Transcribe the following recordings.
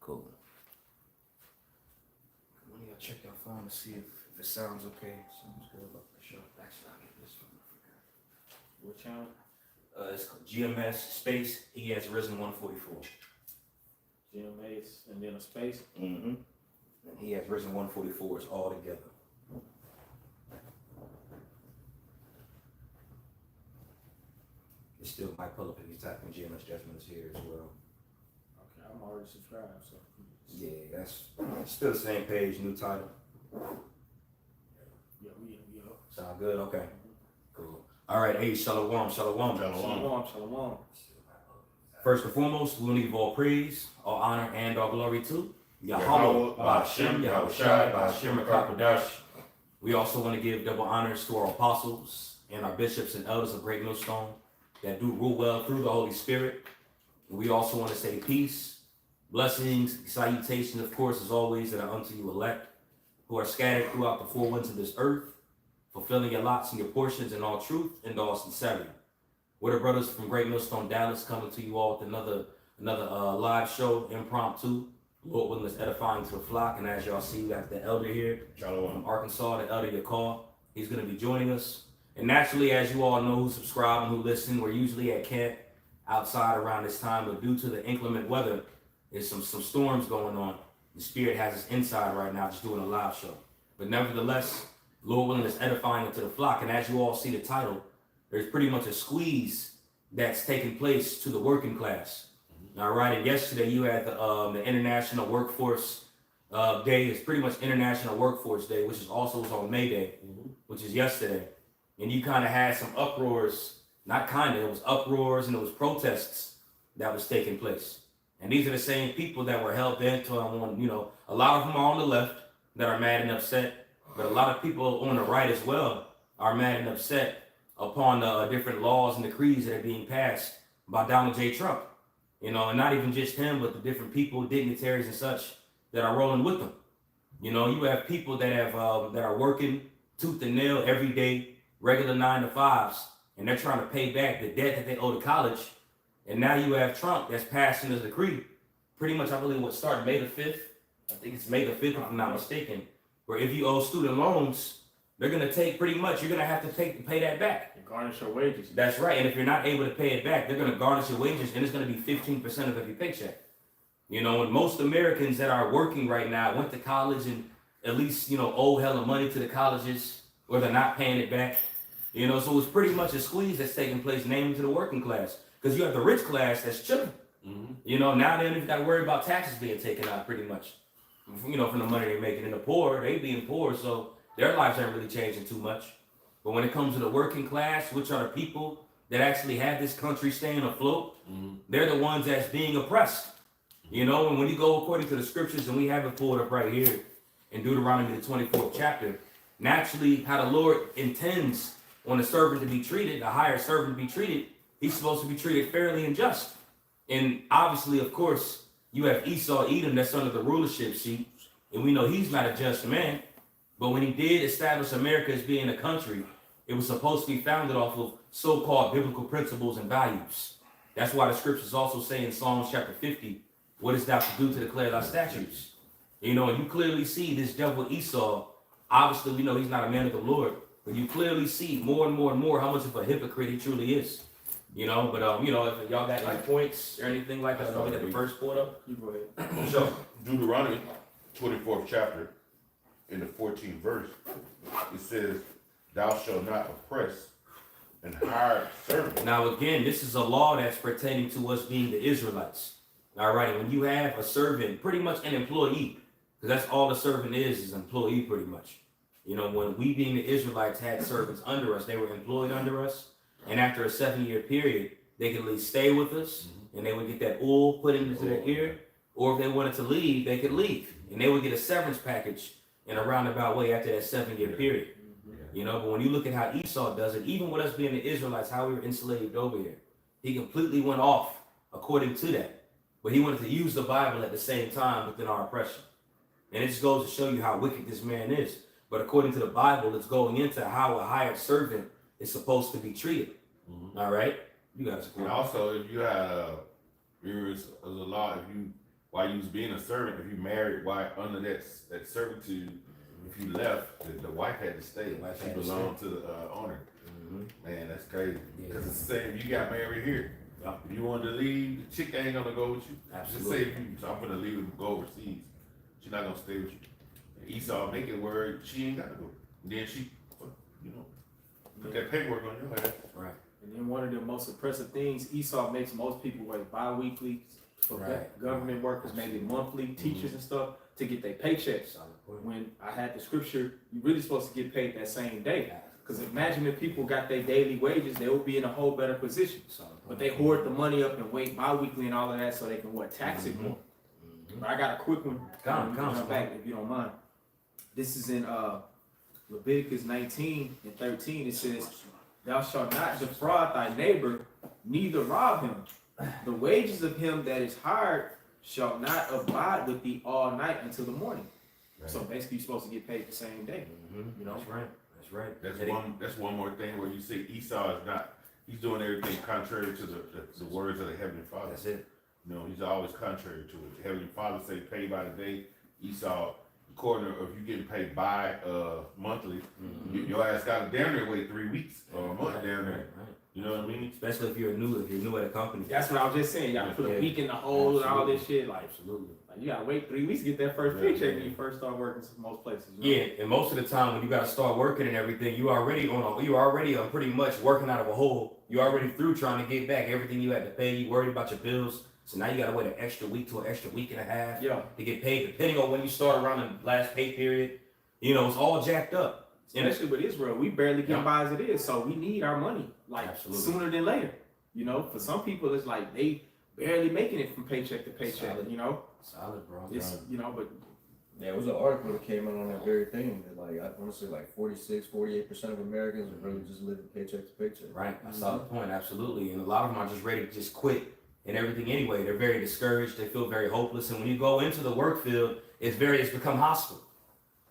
Cool. When y'all check your phone to see if it sounds okay. Sounds good. Look, sure. Actually, I'll get this from I forgot. What channel? It's called GMS space. He has risen 144. GMS and then a space. Mm-hmm. And he has risen 144. It's all together. It still might pull up if you type in GMS Judgment is here as well. Okay, I'm already subscribed, so. Yeah, that's still the same page, new title. Yeah, we Sound good? Okay. Cool. All right, hey, shalom. Shalom. First and foremost, we want to give all praise, all honor, and all glory to Yahweh, Ba'ashem, Yahweh Shai, Ba'ashem, Rakakadash. We also want to give double honors to our apostles and our bishops and elders of Great Millstone that do rule well through the Holy Spirit. And we also want to say peace, blessings, salutations, of course, as always, that are unto you elect, who are scattered throughout the four winds of this earth, fulfilling your lots and your portions in all truth and all sincerity. We're the brothers from Great Millstone, Dallas, coming to you all with another live show, impromptu. Lord willing, is edifying to the flock. And as y'all see, we got the elder here from Arkansas, the elder Yakar. He's going to be joining us. And naturally, as you all know who subscribe and who listen, we're usually at camp outside around this time. But due to the inclement weather, there's some storms going on. The Spirit has us inside right now just doing a live show. But nevertheless, Lord willing, is edifying to the flock. And as you all see the title, there's pretty much a squeeze that's taking place to the working class. All right, and yesterday you had the International Workforce Day. It's pretty much International Workforce Day, which is also was on May Day, which is yesterday. And you kind of had some uproars, not kind of, it was uproars and it was protests that was taking place. And these are the same people that were hell bent on, a lot of them are on the left that are mad and upset, but a lot of people on the right as well are mad and upset upon the different laws and decrees that are being passed by Donald J. Trump. And not even just him, but the different people, dignitaries and such that are rolling with them. You have people that are working tooth and nail every day, regular 9-to-5s, and they're trying to pay back the debt that they owe to college. And now you have Trump that's passing a decree, pretty much, I believe, what started May the 5th. I think it's May the 5th, if I'm not mistaken, where if you owe student loans, they're going to take pretty much, you're going to have to pay that back. And garnish your wages. That's right. And if you're not able to pay it back, they're going to garnish your wages, and it's going to be 15% of every paycheck. And most Americans that are working right now went to college and at least, owe hella money to the colleges, or they're not paying it back. So it's pretty much a squeeze that's taking place, namely to the working class. Because you have the rich class that's chilling. Now they don't even got to worry about taxes being taken out pretty much, from the money they're making. And the poor, they being poor, so their lives aren't really changing too much. But when it comes to the working class, which are the people that actually have this country staying afloat, they're the ones that's being oppressed. And when you go according to the scriptures, and we have it pulled up right here in Deuteronomy the 24th chapter, naturally how the Lord intends on the servant to be treated, the hired servant to be treated, he's supposed to be treated fairly and just. And obviously, of course, you have Esau, Edom, that's under the rulership seat. And we know he's not a just man. But when he did establish America as being a country, it was supposed to be founded off of so-called biblical principles and values. That's why the scriptures also say in Psalms chapter 50, what is thou to do to declare thy statutes? And you clearly see this devil Esau. Obviously, we know he's not a man of the Lord, but you clearly see more and more and more how much of a hypocrite he truly is. If y'all got any points or anything like that, we got the first point up. You go ahead. So, Deuteronomy 24th chapter, in the 14th verse, it says, thou shalt not oppress an hired servant. Now, again, this is a law that's pertaining to us being the Israelites. All right, and when you have a servant, pretty much an employee, because that's all the servant is an employee pretty much. When we being the Israelites had servants under us, they were employed under us. And after a 7-year period, they could at least stay with us, and they would get that oil put into their ear. Or if they wanted to leave, they could leave. And they would get a severance package in a roundabout way after that 7-year period. But when you look at how Esau does it, even with us being the Israelites, how we were enslaved over here, he completely went off according to that. But he wanted to use the Bible at the same time within our oppression. And it just goes to show you how wicked this man is. But according to the Bible, it's going into how a hired servant is supposed to be treated. All right? You guys. And also, if you had, there's a law, while you was being a servant, if you married while under that servitude, if you left, the wife had to stay. She belonged to the owner. Man, that's crazy. Because it's the same. You got married here. If you wanted to leave, the chick ain't gonna go with you. Absolutely. Just say so I'm gonna leave and go overseas. She's not gonna stay with you. And Esau make it where she ain't gotta go. And then she, put that paperwork on your head. Right. And then one of the most oppressive things, Esau makes most people work bi-weekly for government workers, maybe monthly, teachers and stuff, to get their paychecks. When I had the scripture, you're really supposed to get paid that same day. Because imagine if people got their daily wages, they would be in a whole better position. But they hoard the money up and wait bi-weekly and all of that so they can tax it more. But I got a quick one. Come back if you don't mind. This is in Leviticus 19:13. It says, "Thou shalt not defraud thy neighbor, neither rob him. The wages of him that is hired shall not abide with thee all night until the morning." Right. So basically, you're supposed to get paid the same day. You know, that's right. That's right. That's one more thing where you say Esau is not. He's doing everything contrary to the words of the Heavenly Father. That's it. You know, he's always contrary to it. The Heavenly Father say pay by the day. Esau, according to if you getting paid by monthly, your ass got to damn near wait 3 weeks or a month down there. Right. You know what I mean? Especially if you're new at a company. That's what I was just saying. You got to put a week in the hole and all this shit. Like, absolutely. Like, you got to wait 3 weeks to get that first paycheck when you first start working in most places. You know? Yeah, and most of the time when you got to start working and everything, you already pretty much working out of a hole. You already through trying to get back everything you had to pay. You worried about your bills. So now you got to wait an extra week to an extra week and a half to get paid, depending on when you start around the last pay period. You know, it's all jacked up. Especially with Israel, we barely get by as it is, so we need our money sooner than later. You know, for some people, it's like they barely making it from paycheck to paycheck. Solid. You know, solid, bro. It's, you know, but yeah, it was an article that came out on that very thing that I want to say 48% of Americans are really just living paycheck to paycheck. Right, a solid point, absolutely. And a lot of them are just ready to just quit and everything anyway. They're very discouraged. They feel very hopeless. And when you go into the work field, it's become hostile.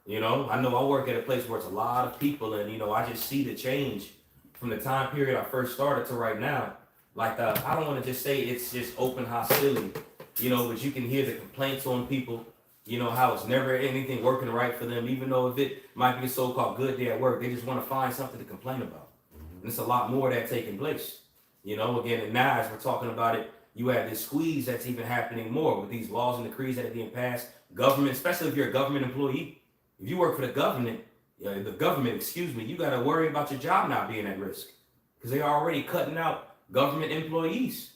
You know, I know I work at a place where it's a lot of people, and you know, I just see the change from the time period I first started to right now. Like, I don't want to just say it's just open hostility, you know, but you can hear the complaints on people, you know, how it's never anything working right for them, even though if it might be a so-called good day at work, they just want to find something to complain about. And it's a lot more of that taking place. You know, again, and now as we're talking about it, you have this squeeze that's even happening more with these laws and decrees that are being passed. Government, especially if you're a government employee. If you work for the government, you got to worry about your job not being at risk because they are already cutting out government employees.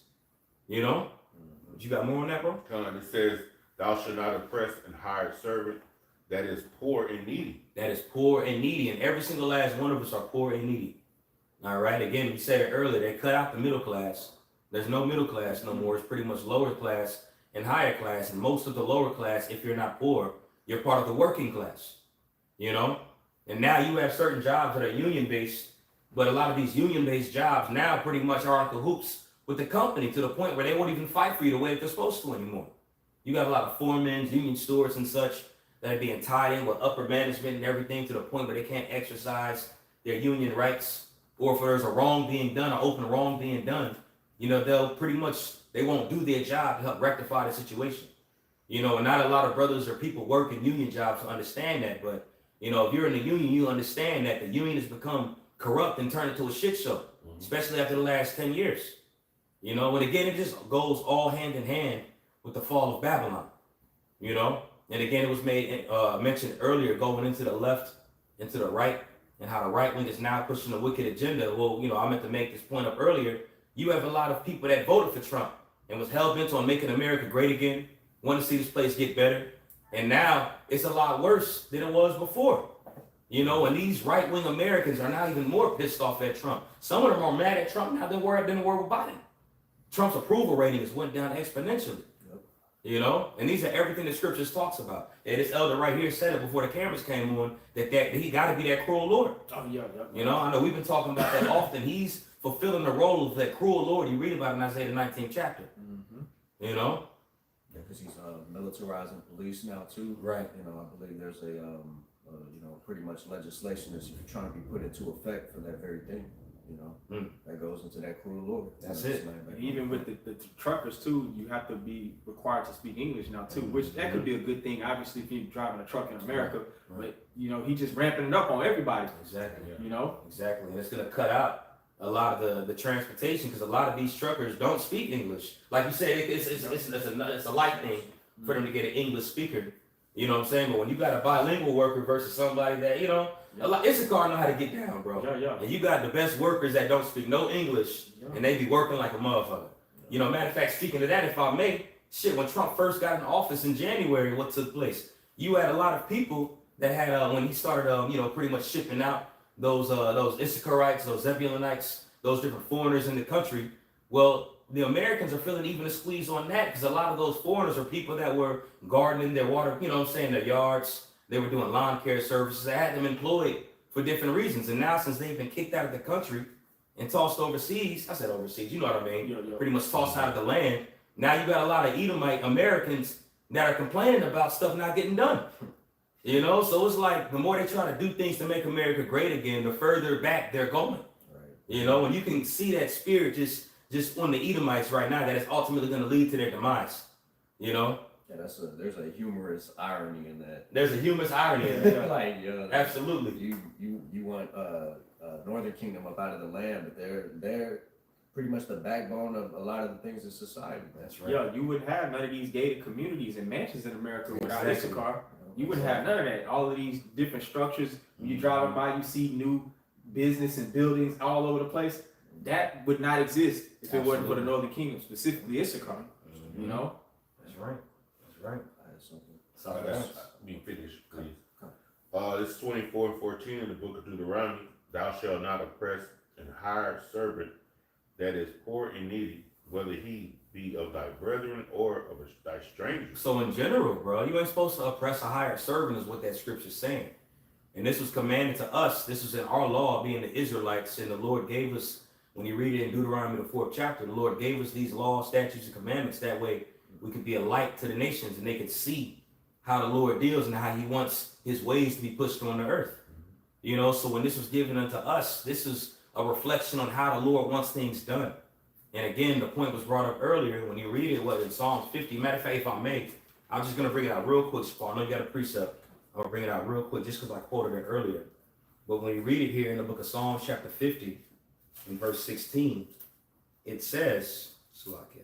You know? But you got more on that, bro? It says, "Thou shalt not oppress an hired servant that is poor and needy." That is poor and needy, and every single last one of us are poor and needy. All right? Again, we said it earlier, they cut out the middle class. There's no middle class no more. It's pretty much lower class and higher class, and most of the lower class, if you're not poor, you're part of the working class, you know? And now you have certain jobs that are union-based, but a lot of these union-based jobs now pretty much are in cahoots with the company to the point where they won't even fight for you the way that they're supposed to anymore. You got a lot of foremen, union stewards and such that are being tied in with upper management and everything to the point where they can't exercise their union rights, or if there's a wrong being done, an open wrong being done, you know, they won't do their job to help rectify the situation. You know, and not a lot of brothers or people work in union jobs to understand that. But, you know, if you're in the union, you understand that the union has become corrupt and turned into a shit show, especially after the last 10 years. You know, and again, it just goes all hand in hand with the fall of Babylon, you know. And again, it was mentioned earlier, going into the left, into the right, and how the right wing is now pushing a wicked agenda. Well, you know, I meant to make this point up earlier. You have a lot of people that voted for Trump and was hell-bent on making America great again, want to see this place get better. And now it's a lot worse than it was before. You know, and these right-wing Americans are now even more pissed off at Trump. Some of them are mad at Trump now than were with Biden. Trump's approval ratings went down exponentially. Yep. You know, and these are everything the scriptures talks about. And this elder right here said it before the cameras came on, that he got to be that cruel Lord. Oh, yeah. You know, I know we've been talking about that often. He's fulfilling the role of that cruel Lord you read about in Isaiah the 19th chapter. You know? Yeah, because he's militarizing police now too. Right. You know, I believe there's a pretty much legislation that's trying to be put into effect for that very thing. You know, that goes into that cruel Lord. That's it. And even with the truckers too, you have to be required to speak English now too, which that could be a good thing. Obviously, if you're driving a truck in America, but you know, he just ramping it up on everybody. Exactly. You know. Exactly, and it's gonna cut out a lot of the transportation because a lot of these truckers don't speak English. Like you said, it's a light thing for them to get an English speaker. You know what I'm saying? But when you got a bilingual worker versus somebody that, you know, Issachar know how to get down, bro. And you got the best workers that don't speak no English, and they be working like a motherfucker. You know, matter of fact, speaking of that, if I may, shit, when Trump first got in office in January, what took place? You had a lot of people that had, when he started, you know, pretty much shipping out those Issacharites, those Zebulonites, those different foreigners in the country. Well, the Americans are feeling even a squeeze on that because a lot of those foreigners are people that were gardening their water, you know what I'm saying, their yards. They were doing lawn care services. They had them employed for different reasons. And now since they've been kicked out of the country and tossed overseas, I said overseas, you know what I mean? Pretty much tossed out of the land. Now you got a lot of Edomite Americans that are complaining about stuff not getting done. You know, so it's like the more they try to do things to make America great again, the further back they're going. Right. You know, and you can see that spirit just on the Edomites right now that is ultimately going to lead to their demise. You know? Yeah, there's a humorous irony in that. There's a humorous irony in that. Like, absolutely. You want Northern Kingdom up out of the land, but they're pretty much the backbone of a lot of the things in society. That's right. Yeah, you wouldn't have none of these gated communities and mansions in America without Issachar. You wouldn't have none of that. All of these different structures. When you drive by, you see new business and buildings all over the place. That would not exist if it wasn't for the Northern Kingdom, specifically Issachar. You know? That's right. That's right. Sorry, let me finish, please. It's 24:14 in the book of Deuteronomy. Thou shalt not oppress an hired servant that is poor and needy, whether he be of thy brethren or of thy stranger. So in general, bro, you ain't supposed to oppress a hired servant is what that scripture's saying. And this was commanded to us. This was in our law, being the Israelites. And the Lord gave us, when you read it in Deuteronomy, the 4th chapter, the Lord gave us these laws, statutes, and commandments. That way we could be a light to the nations and they could see how the Lord deals and how he wants his ways to be pushed on the earth. You know, so when this was given unto us, this is a reflection on how the Lord wants things done. And again, the point was brought up earlier when you read it, what in Psalms 50. Matter of fact, if I may, I'm just going to bring it out real quick, Paul. I know you got a precept. I'm going to bring it out real quick just because I quoted it earlier. But when you read it here in the book of Psalms, chapter 50, in verse 16, it says, Slovakia.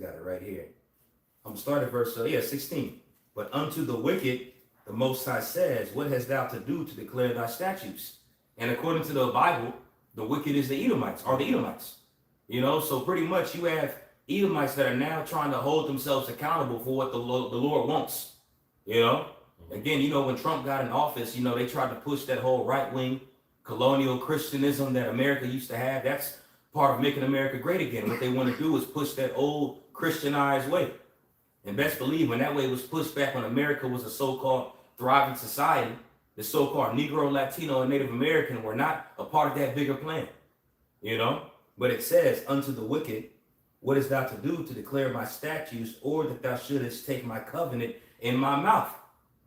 Got it right here. I'm going to start at verse 16. But unto the wicked, the Most High says, what hast thou to do to declare thy statutes? And according to the Bible, the wicked is the Edomites, or the Edomites. You know, so pretty much you have Edomites that are now trying to hold themselves accountable for what the Lord wants. You know, again, you know, when Trump got in office, you know, they tried to push that whole right-wing colonial Christianism that America used to have. That's part of making America great again. What they want to do is push that old Christianized way. And best believe when that way was pushed back when America was a so-called thriving society, the so-called Negro, Latino, and Native American were not a part of that bigger plan. You know? But it says, unto the wicked, what is thou to do to declare my statutes, or that thou shouldest take my covenant in my mouth?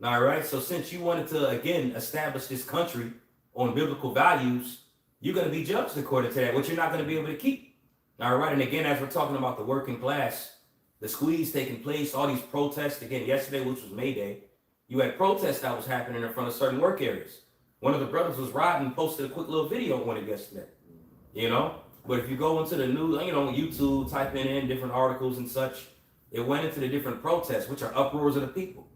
All right. So since you wanted to, again, establish this country on biblical values, you're going to be judged according to that, which you're not going to be able to keep. All right. And again, as we're talking about the working class, the squeeze taking place, all these protests, again, yesterday, which was May Day, you had protests that was happening in front of certain work areas. One of the brothers was riding and posted a quick little video on it yesterday. You know? But if you go into the news, you know, YouTube, typing in different articles and such, it went into the different protests, which are uproars of the people.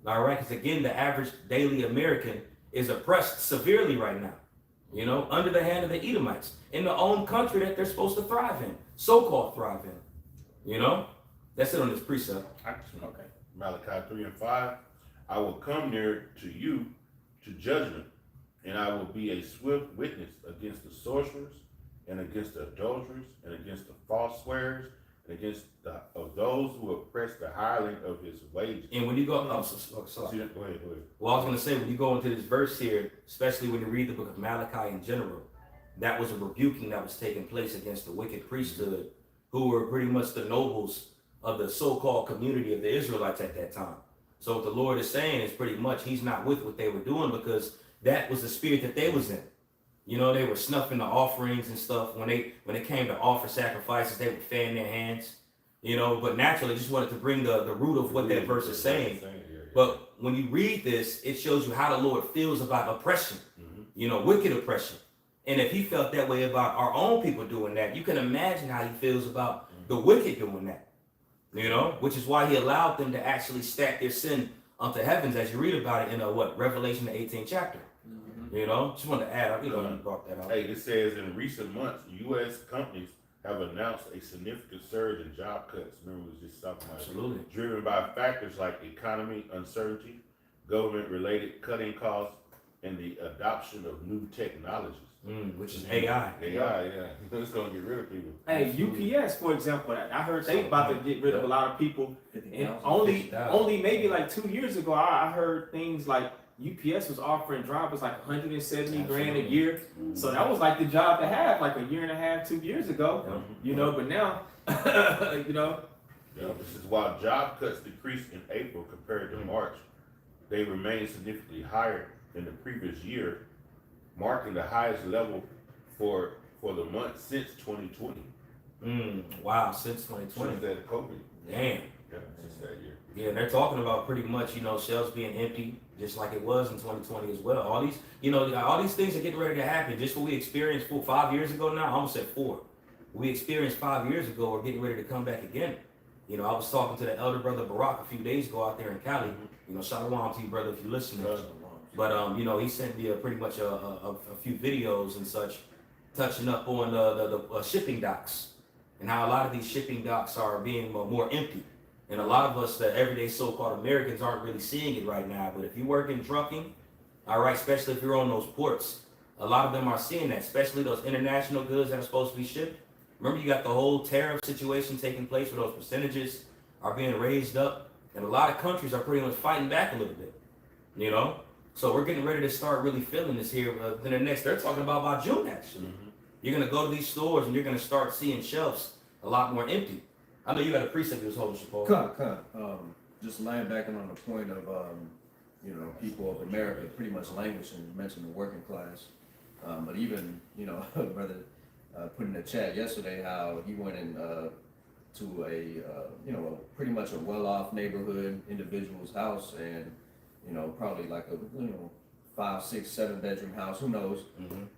All right, because again, the average daily American is oppressed severely right now, you know, under the hand of the Edomites in the own country that they're supposed to thrive in, so-called thrive in. You know, that's it on this precept. Okay. Malachi 3:5. I will come near to you to judgment, and I will be a swift witness against the sorcerers, and against the adulterers, and against the false swearers, and against of those who oppress the hireling of his wages. And when you go, Go ahead. Well, I was going to say, when you go into this verse here, especially when you read the book of Malachi in general, that was a rebuking that was taking place against the wicked priesthood, who were pretty much the nobles of the so-called community of the Israelites at that time. So what the Lord is saying is pretty much he's not with what they were doing because that was the spirit that they was in. You know, they were snuffing the offerings and stuff. When it came to offer sacrifices, they would fan their hands. You know, but naturally, just wanted to bring the root of what that verse is saying. But when you read this, it shows you how the Lord feels about oppression. You know, wicked oppression. And if he felt that way about our own people doing that, you can imagine how he feels about the wicked doing that. You know, which is why he allowed them to actually stack their sin unto heavens, as you read about it in Revelation the 18th chapter. You know, just wanted to add up, you know, brought that up. Hey, it says in recent months, U.S. companies have announced a significant surge in job cuts. Remember, we was just talking about Absolutely. it. Driven by factors like economy uncertainty, government-related cutting costs, and the adoption of new technologies. Which is AI. AI, yeah. It's going to get rid of people. Hey, UPS, for example, I heard they about to get rid of a lot of people. And only maybe like 2 years ago, I heard things like UPS was offering drivers like 170 grand a year. So that was like the job to have like a year and a half, 2 years ago. You know, but now, you know. Yeah, this is while job cuts decreased in April compared to March, they remain significantly higher than the previous year, marking the highest level for the month since 2020. Wow, since 2020. Since that COVID. Damn. Yeah, since that year. Yeah, they're talking about pretty much, you know, shelves being empty, just like it was in 2020 as well. All these, you know, all these things are getting ready to happen. Just what we experienced 5 years ago now, I almost said 4. We experienced 5 years ago are getting ready to come back again. You know, I was talking to the elder brother Barack a few days ago out there in Cali. You know, shalom to you, brother, if you're listening. But you know, he sent me pretty much a few videos and such, touching up on the shipping docks and how a lot of these shipping docks are being more empty. And a lot of us, the everyday so-called Americans, aren't really seeing it right now. But if you work in trucking, all right, especially if you're on those ports, a lot of them are seeing that, especially those international goods that are supposed to be shipped. Remember, you got the whole tariff situation taking place where those percentages are being raised up. And a lot of countries are pretty much fighting back a little bit, you know? So we're getting ready to start really feeling this here in the next, they're talking about June, actually. You're going to go to these stores and you're going to start seeing shelves a lot more empty. I know you got a precept you was holding, Shapaul. Just laying back on the point of, you know, people of America pretty much languishing. You mentioned the working class. But even, you know, brother put in the chat yesterday how he went in to a, you know, pretty much a well-off neighborhood individual's house and, you know, probably like a, you know, 5, 6, 7 bedroom house, who knows?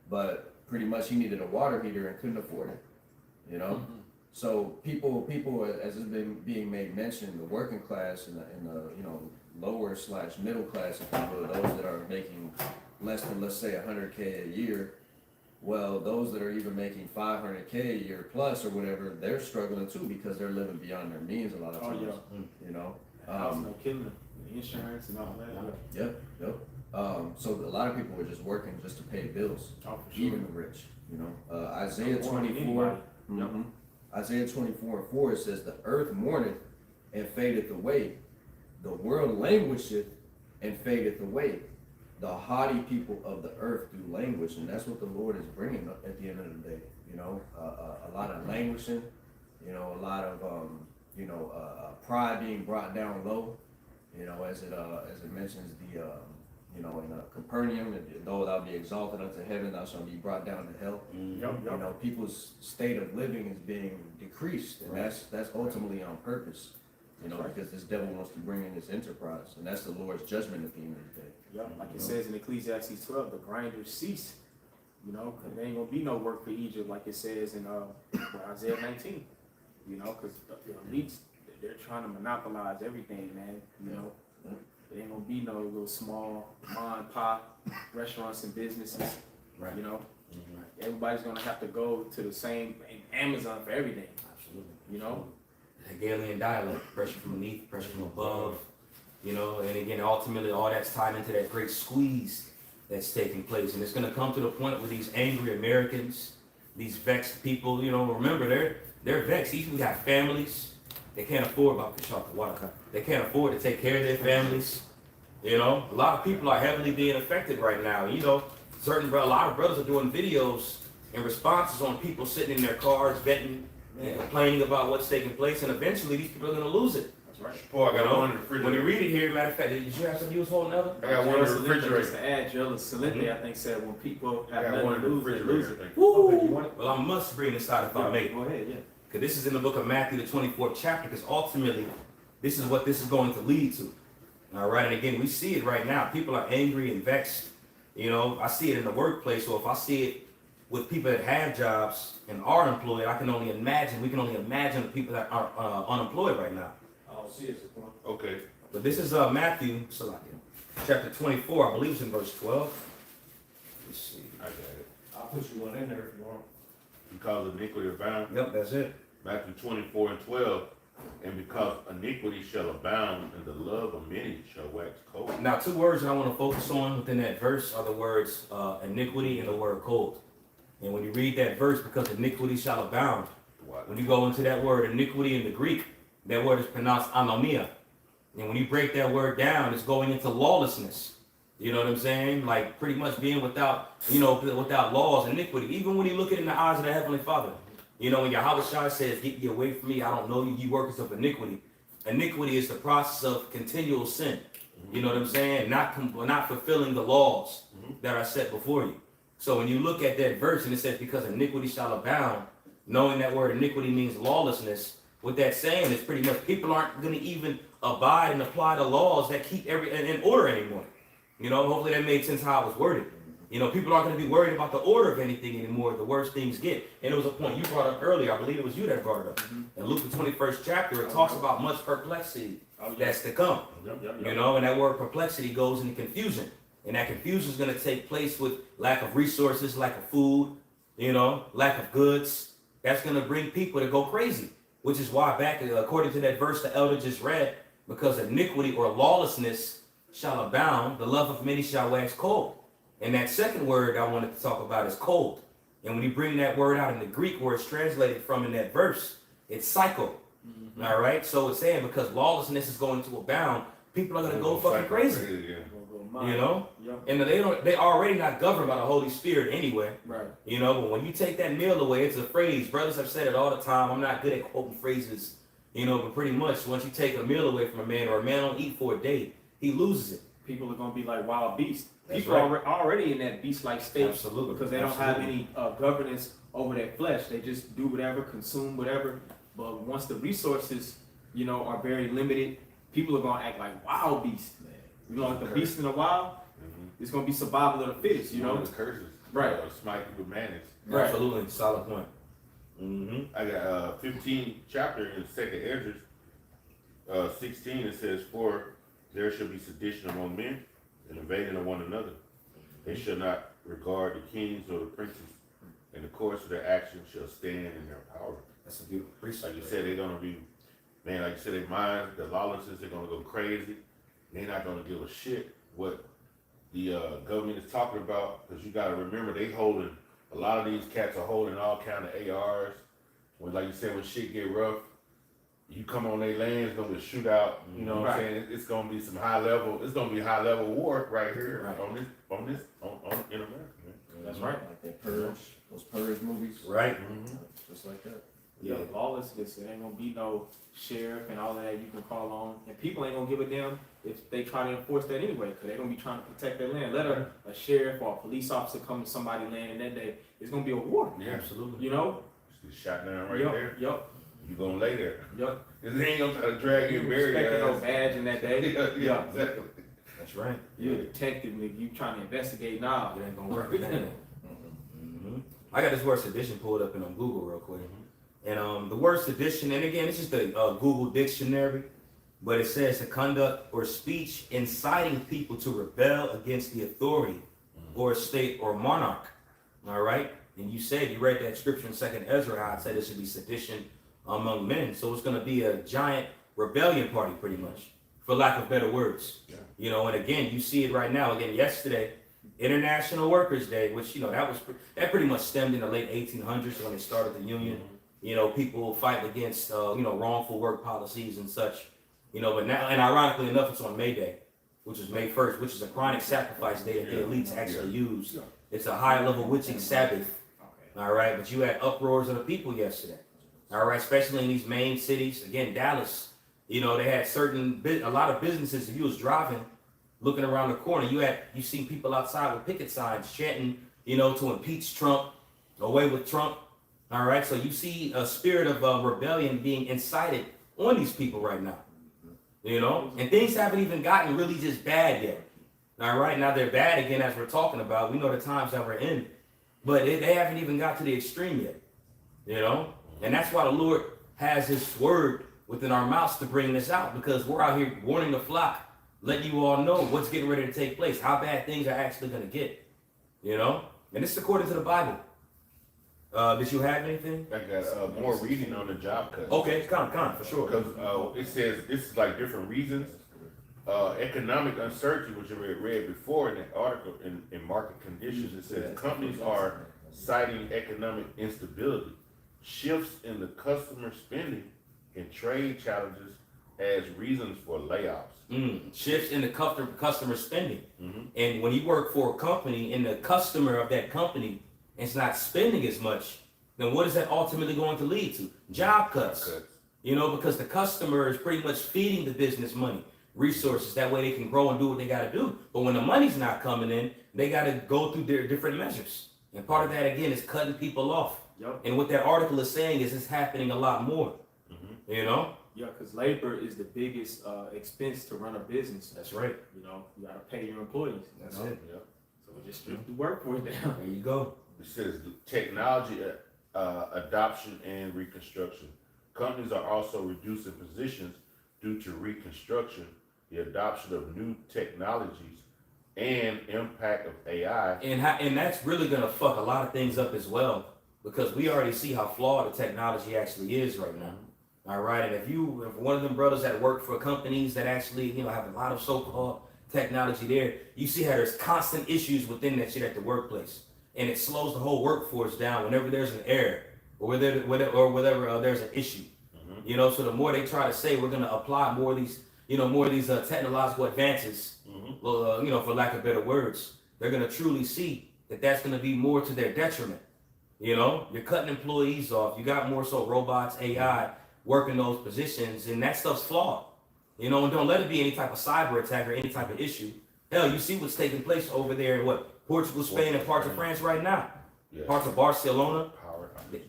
But pretty much he needed a water heater and couldn't afford it, you know? So people, as it's been being made mention, the working class and the you know, lower / middle class people, those that are making less than, let's say, 100K a year, well, those that are even making 500K a year plus or whatever, they're struggling too because they're living beyond their means a lot of times. You know, no killing them, insurance and all that. Yep. So a lot of people are just working just to pay bills, even the rich. You know, Isaiah 24. Isaiah 24:4 says, "The earth mourneth and fadeth away, the world languisheth and fadeth away. The haughty people of the earth do languish," and that's what the Lord is bringing up at the end of the day. You know, a lot of languishing. You know, a lot of you know, pride being brought down low. You know, as it mentions the you know, in Capernaum, though thou be exalted unto heaven, thou shalt be brought down to hell. You know, people's state of living is being decreased, and that's ultimately on purpose. You know, because this devil wants to bring in this enterprise, and that's the Lord's judgment at the end of the day. Like it says in Ecclesiastes 12, the grinders cease. You know, and there ain't gonna be no work for Egypt, like it says in Isaiah 19. You know, because the elites, they're trying to monopolize everything, man. You know. There ain't gonna be no little small mom and pop restaurants and businesses. You know, everybody's gonna have to go to the same Amazon for everything. Absolutely. You know, Hegelian dialect, pressure from beneath, pressure from above. You know, and again, ultimately, all that's tied into that great squeeze that's taking place, and it's gonna come to the point where these angry Americans, these vexed people, you know, remember they're vexed. These people got families. They can't afford They can't afford to take care of their families. You know, a lot of people are heavily being affected right now. You know, a lot of brothers are doing videos and responses on people sitting in their cars, venting and complaining about what's taking place, and eventually these people are going to lose it. right. Boy, I got You know, one in the refrigerator. When you read it here, matter of fact, did you have something you was holding up? I got one in the Just refrigerator. to add, Jealous Salente, I think, said when people I have got nothing one in to the lose, they lose refrigerator. it. I think. Woo! Okay, you want it? Well, I must bring this out if I may. Go ahead, yeah. Because this is in the book of Matthew, the 24th chapter, because ultimately, this is what this is going to lead to. All right, and again, we see it right now. People are angry and vexed. You know, I see it in the workplace, so if I see it with people that have jobs and are employed, we can only imagine the people that are unemployed right now. I don't see it. Okay. But this is Matthew, chapter 24, I believe it's in verse 12. Let's see. I got it. I'll put you one in there if you want. Because iniquity abound. Yep, that's it. Matthew 24:12. And because iniquity shall abound, and the love of many shall wax cold. Now, two words that I want to focus on within that verse are the words iniquity and the word cold. And when you read that verse, because iniquity shall abound, when you go into that word iniquity in the Greek, that word is pronounced anomia. And when you break that word down, it's going into lawlessness. You know what I'm saying? Like pretty much being without, without laws, iniquity. Even when you look at it in the eyes of the Heavenly Father. You know, when Yahweh Shai says, get ye away from me, I don't know you, you workers of iniquity. Iniquity is the process of continual sin. You know what I'm saying? Not fulfilling the laws that are set before you. So when you look at that verse and it says, because iniquity shall abound, knowing that word iniquity means lawlessness, what that's saying is pretty much people aren't going to even abide and apply the laws that keep in order anymore. You know, hopefully that made sense how it was worded. You know, people aren't going to be worried about the order of anything anymore, the worse things get. And it was a point you brought up earlier, I believe it was you that brought it up. In Luke the 21st chapter, it talks about much perplexity that's to come. You know, and that word perplexity goes into confusion. And that confusion is going to take place with lack of resources, lack of food, lack of goods. That's going to bring people to go crazy, which is why back, according to that verse the elder just read, because iniquity or lawlessness shall abound, the love of many shall wax cold. And that second word I wanted to talk about is cold. And when you bring that word out in the Greek where it's translated from in that verse, it's psycho. All right? So it's saying because lawlessness is going to abound, people are going to go fucking crazy. You know? And they already not governed by the Holy Spirit anyway. Right. You know, but when you take that meal away, it's a phrase. Brothers have said it all the time. I'm not good at quoting phrases, but pretty much once you take a meal away from a man or a man don't eat for a day, he loses it. People are going to be like wild beasts. That's People right. are already in that beast-like state. Absolutely. Because they don't have any governance over their flesh. They just do whatever, consume whatever. But once the resources, are very limited, people are going to act like wild beasts. Like the beast in the wild, it's going to be survival of the fittest, The curses. Right. Smite people madness. Right. Absolutely. Solid point. I got 15 chapter in 2nd Ezra, 16. It says, "For there shall be sedition among men, and invading of one another. They shall not regard the kings or the princes, and the course of their actions shall stand in their power." That's a beautiful precept. Like you said, they're gonna be, man. Like you said, their minds, the lawlessness, they're gonna go crazy. They're not gonna give a shit what the government is talking about, because you gotta remember a lot of these cats are holding all kind of ARs. When, like you said, when shit get rough, you come on their land, it's gonna be a shootout. You know what I'm saying? It's gonna be some high level war right here on in America. Man. That's right. Like they those Purge movies. Right. Just like that. Yeah, lawlessness. It ain't gonna be no sheriff and all that you can call on, and people ain't gonna give a damn if they try to enforce that anyway, because they're gonna be trying to protect their land. Let a sheriff or a police officer come to somebody's land, and that day it's gonna be a war. Yeah, absolutely. Just shot down right there. Yup. You gonna lay there? Yup. They ain't gonna try to drag you and bury Expecting your no ass. badge in that day. Yeah, exactly. That's right. You're a detective, nigga. You trying to investigate now? It ain't gonna work. I got this word sedition pulled up in Google real quick. And the word sedition, and again, it's just a Google dictionary, but it says to conduct or speech inciting people to rebel against the authority or state or monarch. All right? And you read that scripture in 2nd Ezra, how it said it should be sedition among men. So it's going to be a giant rebellion party, pretty much, for lack of better words. Yeah. And again, you see it right now. Again, yesterday, International Workers' Day, which, that pretty much stemmed in the late 1800s when they started the union. People fight against, wrongful work policies and such. But now, and ironically enough, it's on May Day, which is May 1st, which is a chronic sacrifice day that the elites actually use. It's a high-level witching Sabbath. All right, but you had uproars of the people yesterday. All right, especially in these main cities. Again, Dallas, You know, they had a lot of businesses. If you was driving, looking around the corner, you seen people outside with picket signs chanting, you know, to impeach Trump, away with Trump. All right, so you see a spirit of rebellion being incited on these people right now. You know, and things haven't even gotten really just bad yet. All right, now they're bad again as we're talking about. We know the times that we're in, but they haven't even got to the extreme yet. You know, and that's why the Lord has His word within our mouths to bring this out, because we're out here warning the flock, letting you all know what's getting ready to take place, how bad things are actually going to get. You know, and this is according to the Bible. Did you have anything? I got more reading on the job cuts. Okay, come for sure. Because it says this is like different reasons. Economic uncertainty, which I read before in that article, in market conditions, it says companies are citing economic instability, shifts in the customer spending, and trade challenges as reasons for layoffs. Shifts in the customer spending. And when you work for a company and the customer of that company is not spending as much, then what is that ultimately going to lead to? Job cuts. You know, because the customer is pretty much feeding the business money, resources, that way they can grow and do what they got to do. But when the money's not coming in, they got to go through their different measures. And part of that, again, is cutting people off. Yep. And what that article is saying is it's happening a lot more. You know? Yeah, because labor is the biggest expense to run a business. That's right. You know, you got to pay your employees. That's it. Yeah. So we just strip the workforce down. There you go. It says technology adoption and reconstruction. Companies are also reducing positions due to reconstruction, the adoption of new technologies, and impact of AI. And that's really gonna fuck a lot of things up as well, because we already see how flawed the technology actually is right now. All right, and if one of them brothers that work for companies that actually, you know, have a lot of so-called technology there, you see how there's constant issues within that shit at the workplace, and it slows the whole workforce down whenever there's an error or whatever there's an issue. You know, so the more they try to say we're gonna apply more of these, technological advances, you know, for lack of better words, they're gonna truly see that that's gonna be more to their detriment. You know, you're cutting employees off. You got more so robots, AI working those positions, and that stuff's flawed. You know, and don't let it be any type of cyber attack or any type of issue. Hell, you see what's taking place over there in Portugal, Spain, and parts of France right now. Yeah. Parts of Barcelona,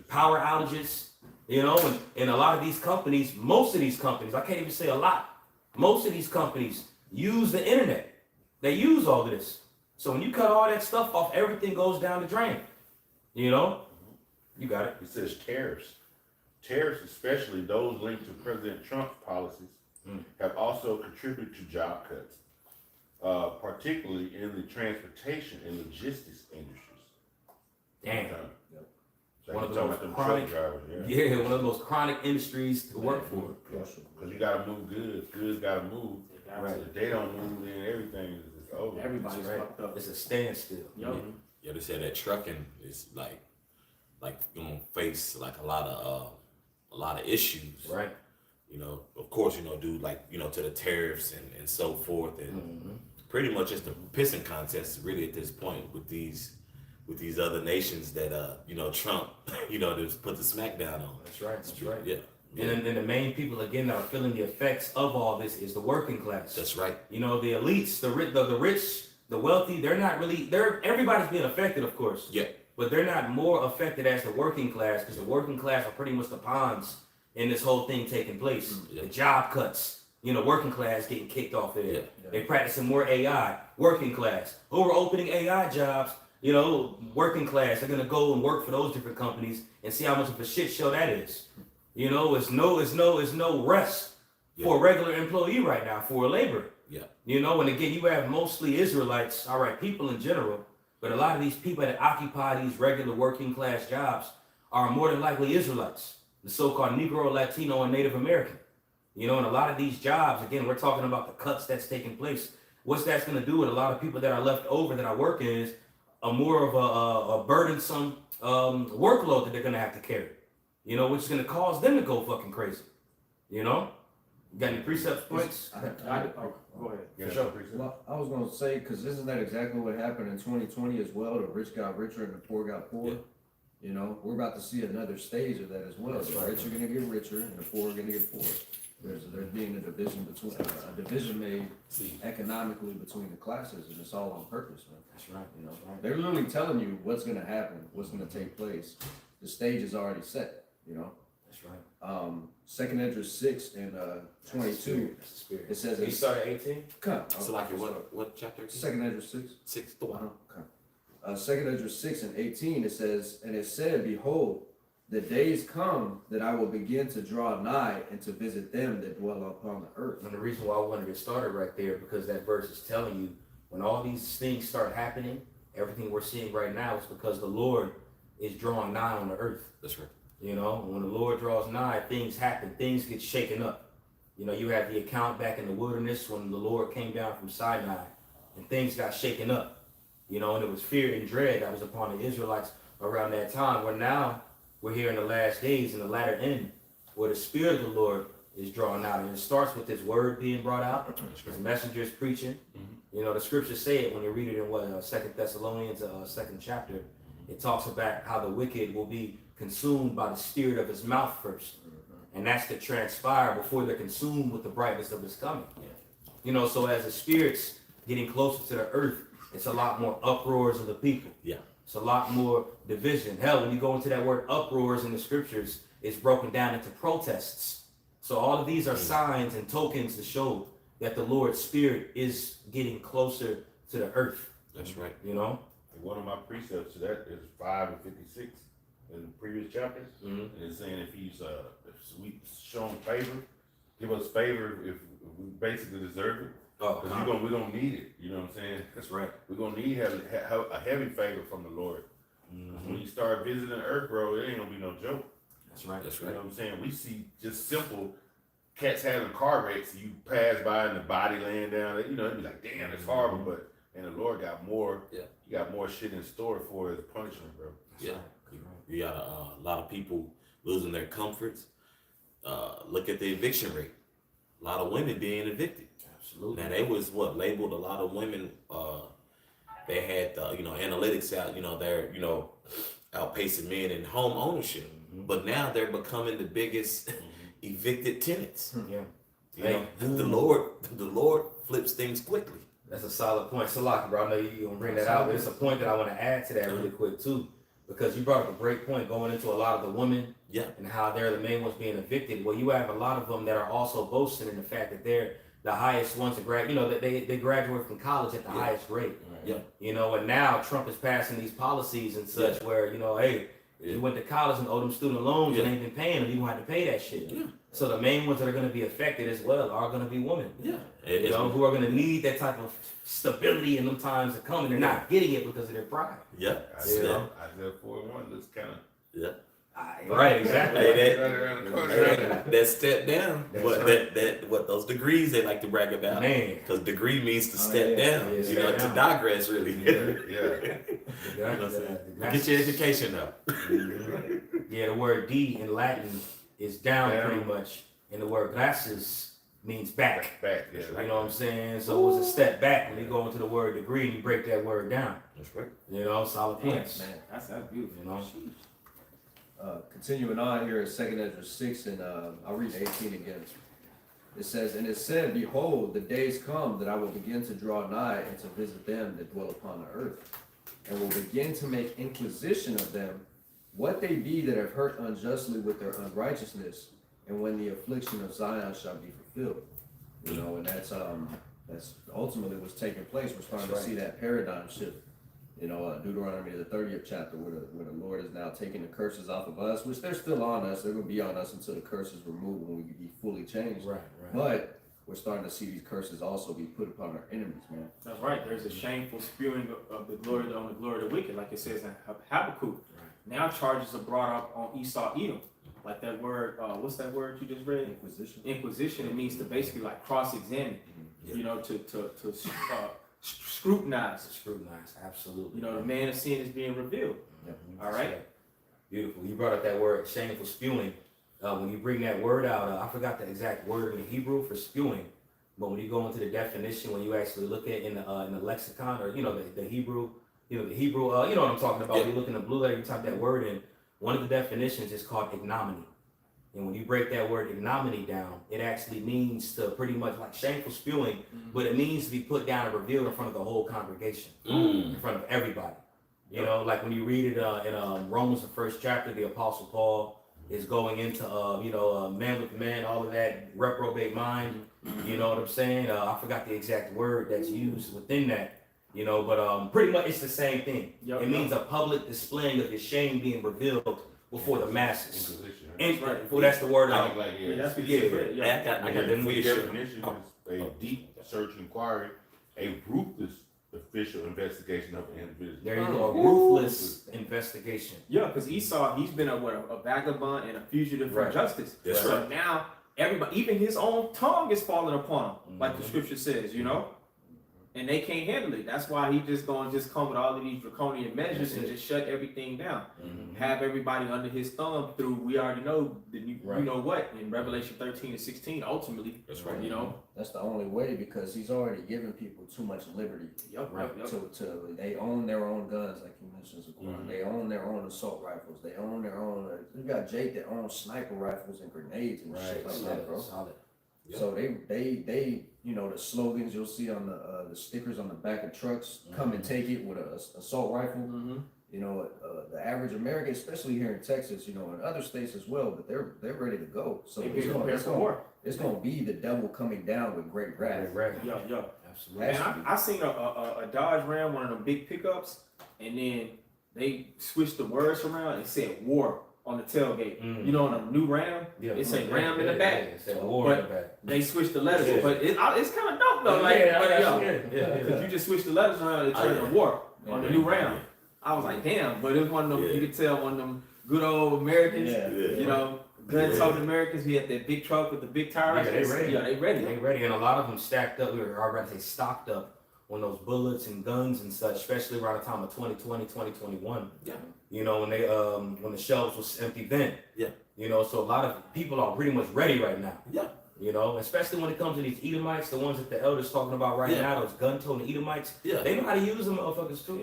power outages. You know, and a lot of these companies, most of these companies, I can't even say a lot, most of these companies use the internet. They use all this. So when you cut all that stuff off, everything goes down the drain. You know? You got it. It says tariffs. Tariffs, especially those linked to President Trump's policies, have also contributed to job cuts, particularly in the transportation and logistics industries. Damn. So One of talking those about them chronic, truck drivers, one of those chronic industries to work for. Because you gotta move goods. Goods gotta move. Right. If they don't move, then everything is over. Everybody's fucked up. It's a standstill. Yep. Yeah, they said that trucking is like you know, face like a lot of issues. Right. You know, of course, you know, due to the tariffs and so forth, and pretty much it's the pissing contest really at this point with these other nations that Trump just put the smackdown on. That's right. That's right. Yeah. And then the main people again that are feeling the effects of all this is the working class. That's right. You know, the elites, the rich, the wealthy. Everybody's being affected, of course. Yeah. But they're not more affected as the working class, because the working class are pretty much the pawns in this whole thing taking place. Yeah. The job cuts, working class getting kicked off there. Yeah. They practicing more AI, working class. Oh, we're opening AI jobs, working class. They're gonna go and work for those different companies and see how much of a shit show that is. It's no rest for a regular employee right now, for a labor. Yeah. And again, you have mostly Israelites, all right, people in general. But a lot of these people that occupy these regular working class jobs are more than likely Israelites, the so-called Negro, Latino, and Native American. And a lot of these jobs, again, we're talking about the cuts that's taking place. What's that's going to do with a lot of people that are left over that are working is a more of a burdensome workload that they're going to have to carry, which is going to cause them to go fucking crazy. Got any precepts, points? Go ahead. Yeah, For sure. Well, I was gonna say, cause isn't that exactly what happened in 2020 as well? The rich got richer and the poor got poor. Yeah. We're about to see another stage of that as well. That's The right. rich are gonna get richer and the poor are gonna get poorer. There's being a division between a division made economically between the classes, and it's all on purpose, man. That's right. You know, they're literally telling you what's gonna happen, what's gonna take place. The stage is already set. You know. That's right. 2nd Ezra 6 and 22. That's the spirit. It says You start at 18. So like what chapter? 2nd Ezra 6. 6 the one. Okay. 2nd Ezra 6 and 18. It says, and it said, behold, the days come that I will begin to draw nigh and to visit them that dwell upon the earth. And the reason why I wanted to start it right there, because that verse is telling you when all these things start happening, everything we're seeing right now is because the Lord is drawing nigh on the earth. That's right. You know, when the Lord draws nigh, things happen, things get shaken up. You know, you have the account back in the wilderness when the Lord came down from Sinai and things got shaken up. You know, and it was fear and dread that was upon the Israelites around that time. Where now we're here in the last days, in the latter end, where the Spirit of the Lord is drawn out. And it starts with His word being brought out, His messengers preaching. You know, the scriptures say it when you read it in 2 Thessalonians, 2nd chapter. It talks about how the wicked will be consumed by the spirit of his mouth first. And that's to transpire before they're consumed with the brightness of his coming. You know, so as the spirit's getting closer to the earth, it's a lot more uproars of the people. Yeah. It's a lot more division. Hell, when you go into that word uproars in the scriptures, it's broken down into protests. So all of these are signs and tokens to show that the Lord's spirit is getting closer to the earth. That's right. You know? And one of my precepts to that is 5 and 56 in the previous chapters. And it's saying if we show him favor, give us favor if we basically deserve it. Because we're gonna need it. You know what I'm saying? That's right. We're gonna need a heavy favor from the Lord. When you start visiting the earth, bro, it ain't gonna be no joke. That's right. That's You right. know what I'm saying? We see just simple cats having car wrecks. You pass by and the body laying down. You know, it'd be like, damn, it's horrible. But and the Lord got more. Yeah. He got more shit in store for his punishment, bro. Yeah. You got a lot of people losing their comforts. Look at the eviction rate. A lot of women being evicted. Absolutely. Now they was labeled a lot of women. They had analytics out. They're outpacing men in home ownership. But now they're becoming the biggest evicted tenants. Yeah. You know, the Lord flips things quickly. That's a solid point. Salaki, bro, I know you're going to bring that out, but it's a point that I want to add to that really quick, too. Because you brought up a great point going into a lot of the women and how they're the main ones being evicted. Well, you have a lot of them that are also boasting in the fact that they're the highest ones to that they graduate from college at the highest rate. Yeah. And now Trump is passing these policies and such where, hey, you went to college and owed them student loans and ain't been paying them, you gonna have to pay that shit. Yeah. So the main ones that are gonna be affected as well are gonna be women. Yeah. Who are gonna need that type of stability in them times to come, and they're not getting it because of their pride. Yeah. Isaiah 4:1 looks kind of right, exactly. That step down. What those degrees they like to brag about. Man. Because degree means to step down. To digress really. Get your education though. Yeah, the word D in Latin is down pretty much, and the word glasses means back. Back, yeah. You know what I'm saying? So it's a step back when you go into the word degree and you break that word down. That's right. Solid points. Man, that's beautiful. Continuing on here in 2nd Ezra 6, and I'll read 18 again. It says, and it said, behold, the days come that I will begin to draw nigh and to visit them that dwell upon the earth, and will begin to make inquisition of them, what they be that have hurt unjustly with their unrighteousness, and when the affliction of Zion shall be fulfilled. And that's ultimately what's taking place. We're starting to see that paradigm shift. Deuteronomy, the 30th chapter, where the Lord is now taking the curses off of us, which they're still on us. They're going to be on us until the curse is removed when we be fully changed. Right. But we're starting to see these curses also be put upon our enemies, man. That's right. There's a shameful spewing of the glory on the glory of the wicked, like it says in Habakkuk. Now charges are brought up on Esau, Edom. Like that word, what's that word you just read? Inquisition. Inquisition. It means to basically like cross-examine. To scrutinize. Scrutinize, absolutely. The man of sin is being revealed. All right. Beautiful. You brought up that word, shameful spewing. When you bring that word out, I forgot the exact word in Hebrew for spewing, but when you go into the definition, when you actually look at in the lexicon, or the Hebrew, you know what I'm talking about. You look in the blue letter, you type that word in. One of the definitions is called ignominy. And when you break that word ignominy down, it actually means to pretty much like shameful spewing, but it means to be put down and revealed in front of the whole congregation, in front of everybody. You know, like when you read it in Romans, the first chapter, the Apostle Paul is going into, man with man, all of that reprobate mind. You know what I'm saying? I forgot the exact word that's used within that. You know, but pretty much it's the same thing. It means a public displaying of his shame being revealed before the masses. And, right. well, that's the word. That's what Yeah. you said. I got the the definition. definition is a deep search inquiry, a ruthless official investigation of an individual. There you go, a ruthless investigation. Yeah, because Esau, he's been a vagabond and a fugitive from Right. justice. That's so right. now everybody, even his own tongue is falling upon him, like the scripture says, you know? And they can't handle it. That's why he just gonna come with all of these draconian measures and just shut everything down. Have everybody under his thumb through, we already know, you know what, in Revelation 13 and 16, ultimately. That's right. You know? That's the only way, because he's already given people too much liberty. Yep. They own their own guns, like you mentioned, Zaquan. They own their own assault rifles. They own their own. You got Jake that owns sniper rifles and grenades and shit like that, bro. Solid. Yep. So they the slogans you'll see on the stickers on the back of trucks, come and take it with a assault rifle. You know, the average American, especially here in Texas, and other states as well, but they're ready to go. So it's gonna be the devil coming down with great wrath. Yeah. Absolutely. Man, I seen a Dodge Ram, one of them big pickups, and then they switched the words around and said war on the tailgate. You know, on a new Ram, it say Ram in the back. It said war in the back. They switched the letters, but it's kind of dope though. Cause you just switched the letters around and turned to war on the new Ram. I was like, damn, but it was one of them, you could tell one of them good old Americans, gun-toting Americans. We had that big truck with the big tires. Yeah, they ready. They ready. And a lot of them stacked up, stocked up on those bullets and guns and such, especially around the time of 2020, 2021. Yeah. You know, when the shelves was empty then. Yeah. You know, so a lot of people are pretty much ready right now. Yeah. You know, especially when it comes to these Edomites, the ones that the elders talking about right now, those gun-toting Edomites. Yeah. They know how to use them motherfuckers too.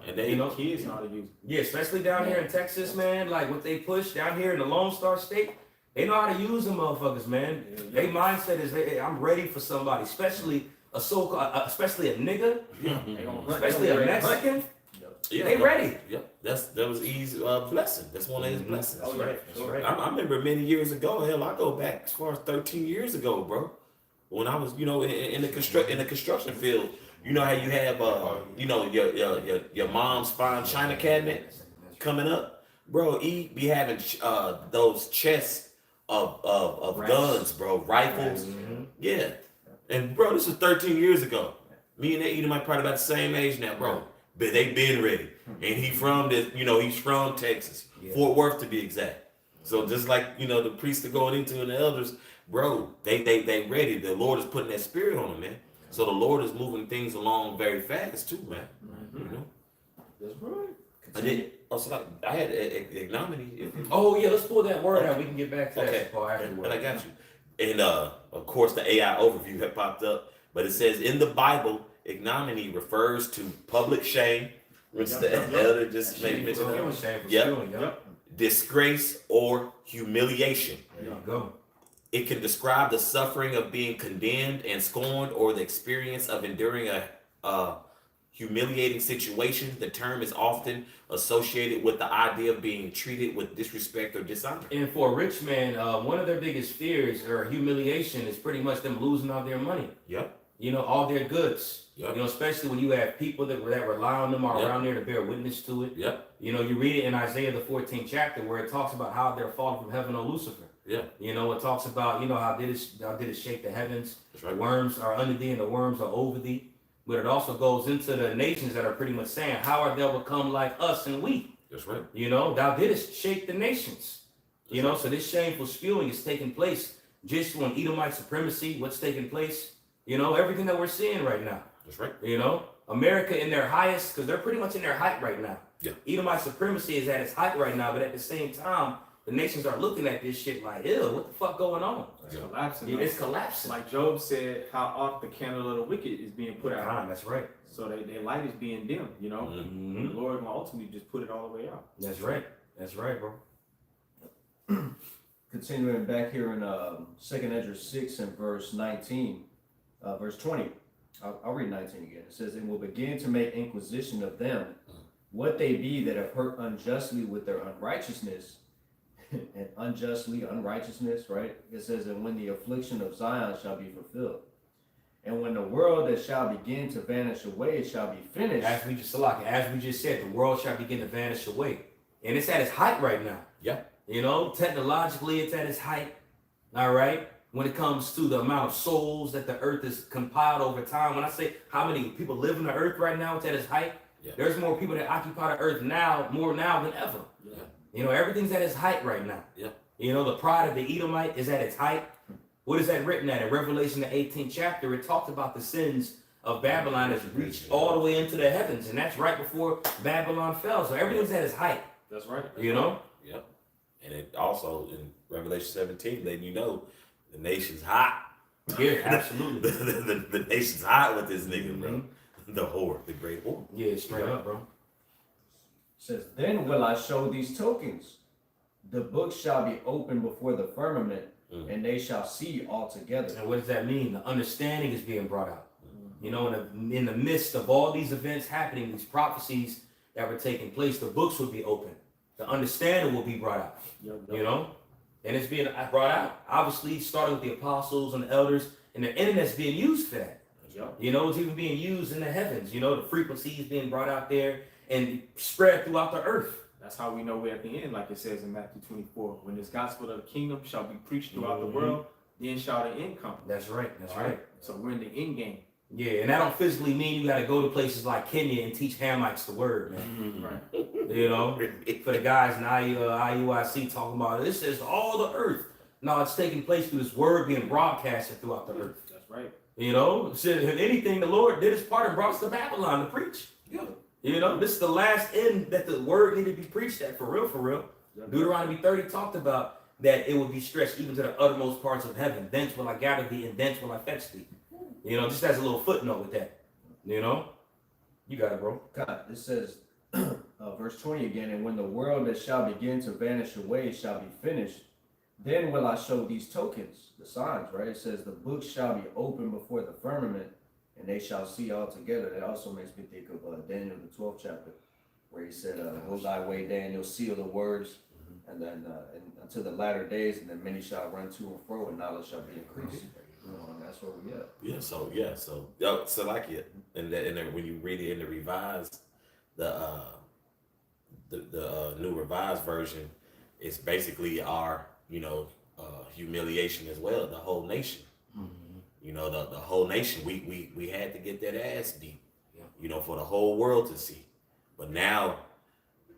And they kids know how to use them. Yeah, especially down here in Texas, man. Like what they push down here in the Lone Star State, they know how to use them motherfuckers, man. Their mindset is, hey, I'm ready for somebody, especially especially a nigga, especially a Mexican. Yeah, they ready. Yep, that was E's blessing. That's one of his blessings. That's right. That's right. I remember many years ago. Hell, I go back as far as 13 years ago, bro. When I was, in the construction field. You know how you have, your mom's fine china cabinet coming up, bro. E be having those chests of guns, bro, rifles. Yeah, and bro, this was 13 years ago. Me and that Edomite probably about the same age now, bro. But they been ready, and he's from Texas, Fort Worth to be exact. So just like the priests are going into and the elders, bro, they ready. The Lord is putting that spirit on them, man. So the Lord is moving things along very fast too, man. That's right. I had ignominy. Oh yeah, let's pull that word out. We can get back to that part afterwards. And I got you. And of course, the AI overview had popped up, but it says in the Bible, ignominy refers to public shame, which the elder just made mention of. Disgrace or humiliation. There you go. It can describe the suffering of being condemned and scorned, or the experience of enduring a humiliating situation. The term is often associated with the idea of being treated with disrespect or dishonor. And for a rich man, one of their biggest fears or humiliation is pretty much them losing all their money. Yep. All their goods. Yep. Especially when you have people that rely on them are around there to bear witness to it. Yep. You read it in Isaiah the 14th chapter where it talks about how they're falling from heaven, O Lucifer. Yeah. It talks about, how did it shake the heavens? That's right. The worms are under thee and the worms are over thee. But it also goes into the nations that are pretty much saying, how art thou become like us and we? That's right. Thou didst shake the nations. So this shameful spewing is taking place just on Edomite supremacy, what's taking place, everything that we're seeing right now. That's right. America in their highest, because they're pretty much in their height right now. Yeah. Edomite supremacy is at its height right now, but at the same time, the nations are looking at this shit like, ew, what the fuck going on? It's collapsing. It's collapsing. Like Job said, how oft the candle of the wicked is being put out. That's right. So their light is being dimmed, The Lord will ultimately just put it all the way out. That's right. That's right, bro. continuing back here in 2nd Ezra 6 and verse 19, verse 20. I'll read 19 again. It says, "And will begin to make inquisition of them, what they be that have hurt unjustly with their unrighteousness," and unrighteousness, right? It says, "And when the affliction of Zion shall be fulfilled, and when the world that shall begin to vanish away shall be finished." As we just said, the world shall begin to vanish away. And it's at its height right now. Yeah. You know, technologically, it's at its height. All right. When it comes to the amount of souls that the earth has compiled over time. When I say how many people live on the earth right now, it's at its height. Yeah. There's more people that occupy the earth now, more now than ever. Yeah. You know, everything's at its height right now. Yeah. You know, the pride of the Edomite is at its height. What is that written at? In Revelation, the 18th chapter, it talked about the sins of Babylon has reached all the way into the heavens. And that's right before Babylon fell. So everything's at its height. That's right. You know? Yep. And it also in Revelation 17, letting you know the nation's hot. Yeah, absolutely. the nation's hot with this nigga, bro. The whore, the great whore. Yeah, straight up, bro. It says, "Then will I show these tokens. The book shall be opened before the firmament, and they shall see altogether." And what does that mean? The understanding is being brought out. You know, in the midst of all these events happening, these prophecies that were taking place, the books would be open. The understanding will be brought out. You know? And it's being brought out. Obviously, starting with the apostles and the elders, and the internet's being used for that. You know, it's even being used in the heavens. You know, the frequencies being brought out there and spread throughout the earth. That's how we know we're at the end, like it says in Matthew 24. When this gospel of the kingdom shall be preached throughout the world, then shall the end come. That's right. That's right. So we're in the end game. Yeah, and that don't physically mean you got to go to places like Kenya and teach Hamites the word, man. Right. You know, for the guys in IUIC talking about it, this is all the earth. No, it's taking place through this word being broadcasted throughout the earth. That's right. You know, so if anything, the Lord did his part and brought us to Babylon to preach. Yeah. You know, this is the last end that the word needed to be preached at, for real, for real. Deuteronomy 30 talked about that it would be stretched even to the uttermost parts of heaven. Thence will I gather thee, and thence will I fetch thee. You know, just as a little footnote with that. You know? You got it, bro. God, it says, verse 20 again, "And when the world that shall begin to vanish away shall be finished, then will I show these tokens," the signs, right? It says, "The book shall be open before the firmament, and they shall see all together." That also makes me think of Daniel, the 12th chapter, where he said, "Go thy way, Daniel, seal the words, and then until the latter days, and then many shall run to and fro, and knowledge shall be increased." You know, and that's where we at. So like it, and then when you read it in the revised, the new revised version, it's basically our humiliation as well. The whole nation, you know, the whole nation. We had to get that ass beat, you know, for the whole world to see. But now,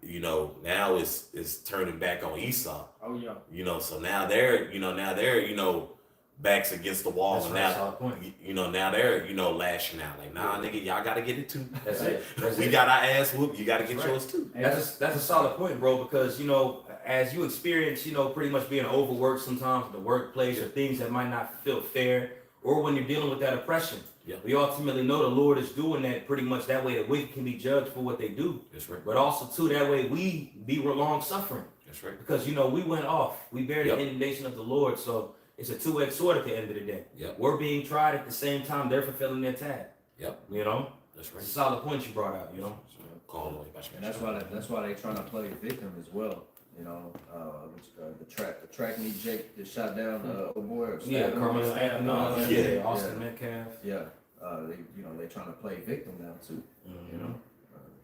you know, now it's turning back on Esau. Oh yeah. You know, so now they're backs against the wall. That's and right, now, solid point. you know, now they're, lashing out like, nah, nigga, y'all gotta get it too. That's it. That's We it. got our ass whooped. You gotta get That's yours too. That's a solid point, bro, because, you know, as you experience, you know, pretty much being overworked sometimes at the workplace or things that might not feel fair, or when you're dealing with that oppression, we ultimately know the Lord is doing that pretty much that way the wicked can be judged for what they do. That's right. But also, too, that way we be long suffering. That's right. Because, you know, we went off. We bear the indignation of the Lord, so it's a two-edged sword at the end of the day. Yep. We're being tried at the same time they're fulfilling their tag. Yep. You know? That's It's right. a solid point you brought out, you know? And that's why they trying to play victim as well. You know, the track meet Jake that shot down old boy. Carmelo Anthony, Austin Metcalf. They trying to play victim now too. You know,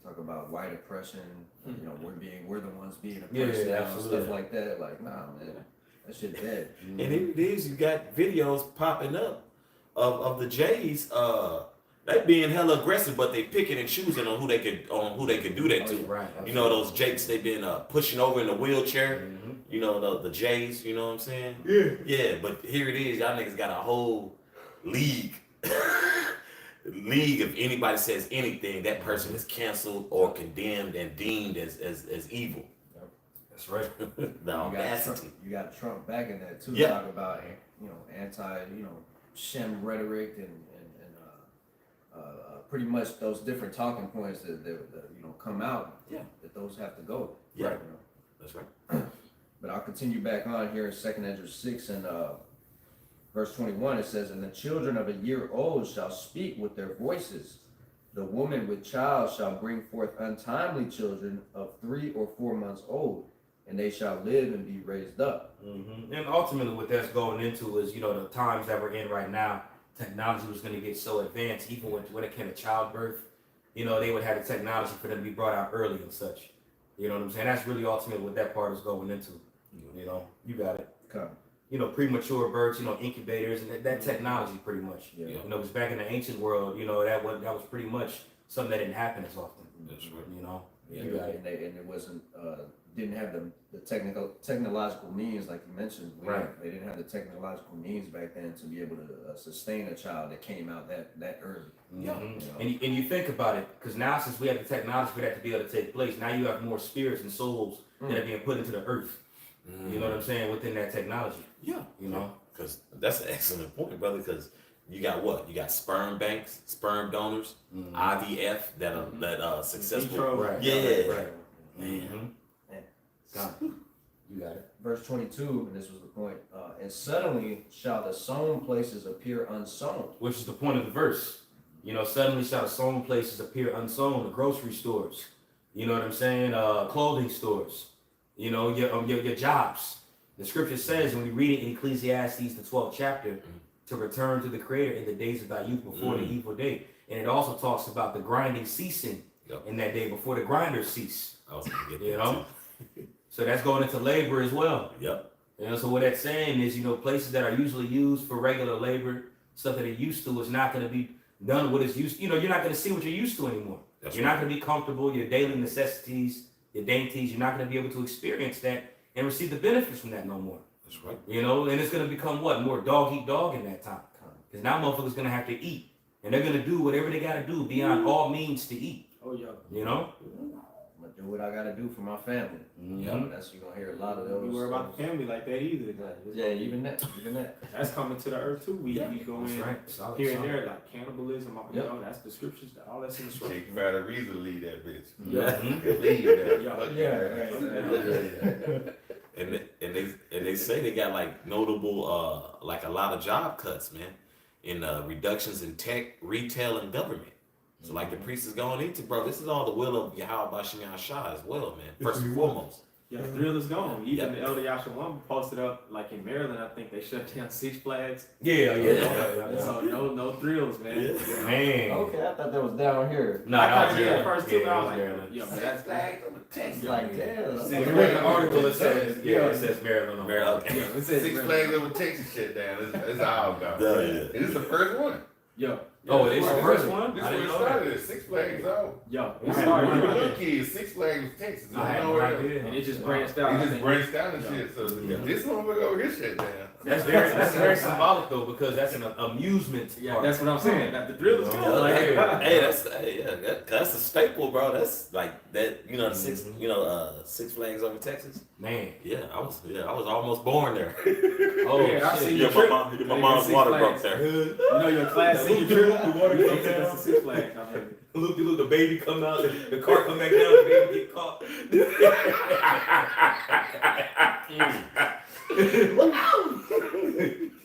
talk about white oppression. You know, we're the ones being oppressed now and stuff like that. Like, nah, man, that shit dead. And here it is. You got videos popping up of the Jays. They being hella aggressive, but they picking and choosing on who they could do that to. Right. You know, those Jakes they been pushing over in the wheelchair. You know, the Jays. You know what I'm saying? Yeah. Yeah, but here it is. Y'all niggas got a whole league. League. If anybody says anything, that person is canceled or condemned and deemed as evil. That's right. The audacity. You got Trump backing that too. Yeah. Talk about anti Shem rhetoric and pretty much those different talking points that come out. Yeah. That those have to go. Yeah. Right, That's right. But I'll continue back on here in 2nd Ezra 6 and verse 21. It says, "And the children of a year old shall speak with their voices. The woman with child shall bring forth untimely children of 3 or 4 months old, and they shall live and be raised up." Mm-hmm. And ultimately, what that's going into is, the times that we're in right now, technology was going to get so advanced, even when it came to childbirth, they would have the technology for them to be brought out early and such. You know what I'm saying? That's really ultimately what that part is going into. You got it. Come. Premature births, incubators, and that technology pretty much. Yeah. Because back in the ancient world, that was pretty much something that didn't happen as often. That's right. Yeah, You got it. and it wasn't didn't have the technological means like you mentioned. Right. They didn't have the technological means back then to be able to sustain a child that came out that early. Mm-hmm. And you think about it, because now since we have the technology for that to be able to take place, now you have more spirits and souls that are being put into the earth. You know what I'm saying? Within that technology. Yeah. You know? Because that's an excellent point, brother. Because you got what? You got sperm banks, sperm donors, IVF that are successful. Right. Yeah. Right. Man. You got it. Verse 22, and this was the point. And suddenly shall the sown places appear unsown. Which is the point of the verse. Suddenly shall the sown places appear unsown. The grocery stores. You know what I'm saying? Clothing stores. Your jobs. The scripture says, when we read it in Ecclesiastes, the 12th chapter, to return to the Creator in the days of thy youth before the evil day. And it also talks about the grinding ceasing in that day before the grinders cease. So that's going into labor as well. Yep. So what that's saying is, places that are usually used for regular labor, stuff that are used to, is not going to be done what is used. You're not going to see what you're used to anymore. You're not going to be comfortable. Your daily necessities, your dainties, you're not going to be able to experience that and receive the benefits from that no more. That's right. And it's going to become what? More dog eat dog in that time. Because now motherfuckers going to have to eat. And they're going to do whatever they got to do beyond all means to eat. Oh, yeah. You know? I'm going to do what I got to do for my family. That's, you're going to hear a lot of those. Don't be worried about the family like that either. Yeah, even that. That's coming to the earth too. We go in Solid, here and solid. there, like cannibalism. That's the scriptures. All that's in the scriptures. You find a reason to leave that bitch. Yeah. And they say they got like notable like a lot of job cuts, man, in reductions in tech, retail, and government. So like the priest is going into, bro, this is all the will of Yahweh Bashim Yahshua as well, man. First and foremost. Yeah, the thrill is gone. Even the Elder Yashawan posted up, like in Maryland, I think they shut down 6 Flags. Yeah. So no thrills, man. Yeah. Man. Okay, I thought that was down here. No, I kinda did at first too, Yeah, but I was it like, Maryland. yo, man, that's Flags on the text. Like, damn. See, when you read the article, it says Maryland. Maryland. Yeah, it says Six Flags over Texas shut down. It's all gone. Yeah. And this is the first one. Yo, Oh, it is the first one? This I is didn't where know it that. started. Six Flags out. yo, I it had When we started, were little kids, Six Flags was Texas. I had no idea. and it just branched out. It I just think. branched out and shit. So this one will go here shut down. That's very symbolic though, because that's an amusement. Yeah, park. that's what I'm saying. That the thrill is gone. Like, That's a staple, bro. That's like that, the Six Flags over Texas. Man. Yeah, I was almost born there. Oh, Yeah, I shit. see Yeah, your trip. my mom's Six water Flags. broke there. You know your class senior trip. The water goes to the Six Flags. I mean, Look, the baby come out, the car come back down, the baby get caught.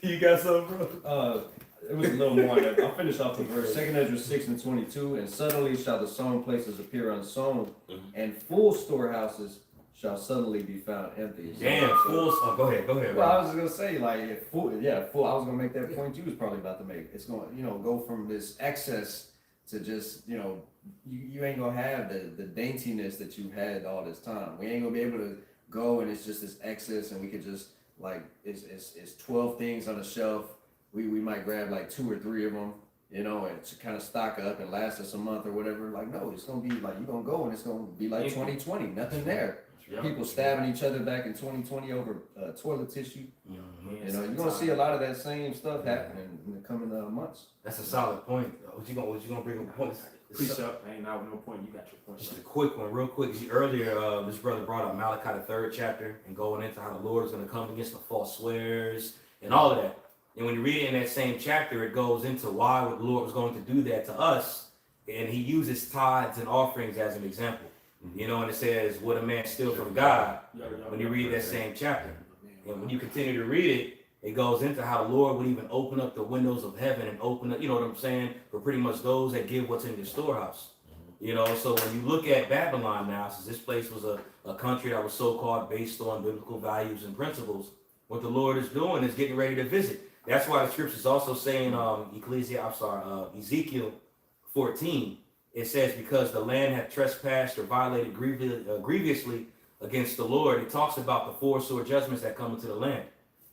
You got something, bro? It was a little more. I'll finish off the verse. 2nd Ezra 6 and 22. And suddenly shall the sown places appear unsown, and full storehouses shall suddenly be found empty. Damn, full. Oh, go ahead, Well, bro. I was just gonna say, like, if full. I was gonna make that point you was probably about to make. It's going, go from this excess to just, you ain't gonna have the daintiness that you had all this time. We ain't gonna be able to go and it's just this excess, and we could just like it's 12 things on the shelf. We might grab like 2 or 3 of them, and to kind of stock up and last us a month or whatever. Like, no, it's gonna be like you're gonna go and it's gonna be like 2020, nothing there. People stabbing each other back in 2020 over toilet tissue. You're gonna see a lot of that same stuff happening in the coming months. That's a solid point. What you gonna bring up points? preach up. Ain't not no point. You got your point. Just a quick one, real quick. Earlier, this brother brought up Malachi the 3rd chapter and going into how the Lord is going to come against the false swears and all of that. And when you read it in that same chapter, it goes into why the Lord was going to do that to us, and He uses tithes and offerings as an example. You know, and it says, "What a man steal from God." When you read that same chapter, and when you continue to read it, it goes into how the Lord would even open up the windows of heaven and open up, you know what I'm saying, for pretty much those that give what's in your storehouse. You know, so when you look at Babylon now, since this place was a country that was so-called based on biblical values and principles, what the Lord is doing is getting ready to visit. That's why the scriptures also saying, Ezekiel 14, it says, because the land had trespassed or violated grievously against the Lord, it talks about the 4 sore judgments that come into the land.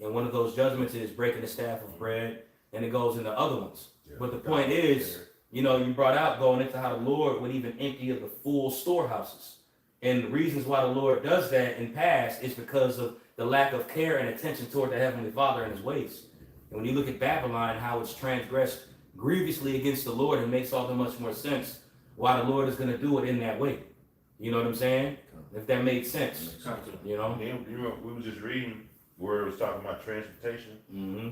And one of those judgments is breaking the staff of bread, and it goes into other ones. Yeah, but the point is, you know, you brought out going into how the Lord would even empty of the full storehouses. And the reasons why the Lord does that in past is because of the lack of care and attention toward the Heavenly Father and his ways. And when you look at Babylon, how it's transgressed grievously against the Lord, it makes all the much more sense why the Lord is going to do it in that way. You know what I'm saying? If that makes sense. You know? You know, we were just reading where it was talking about transportation.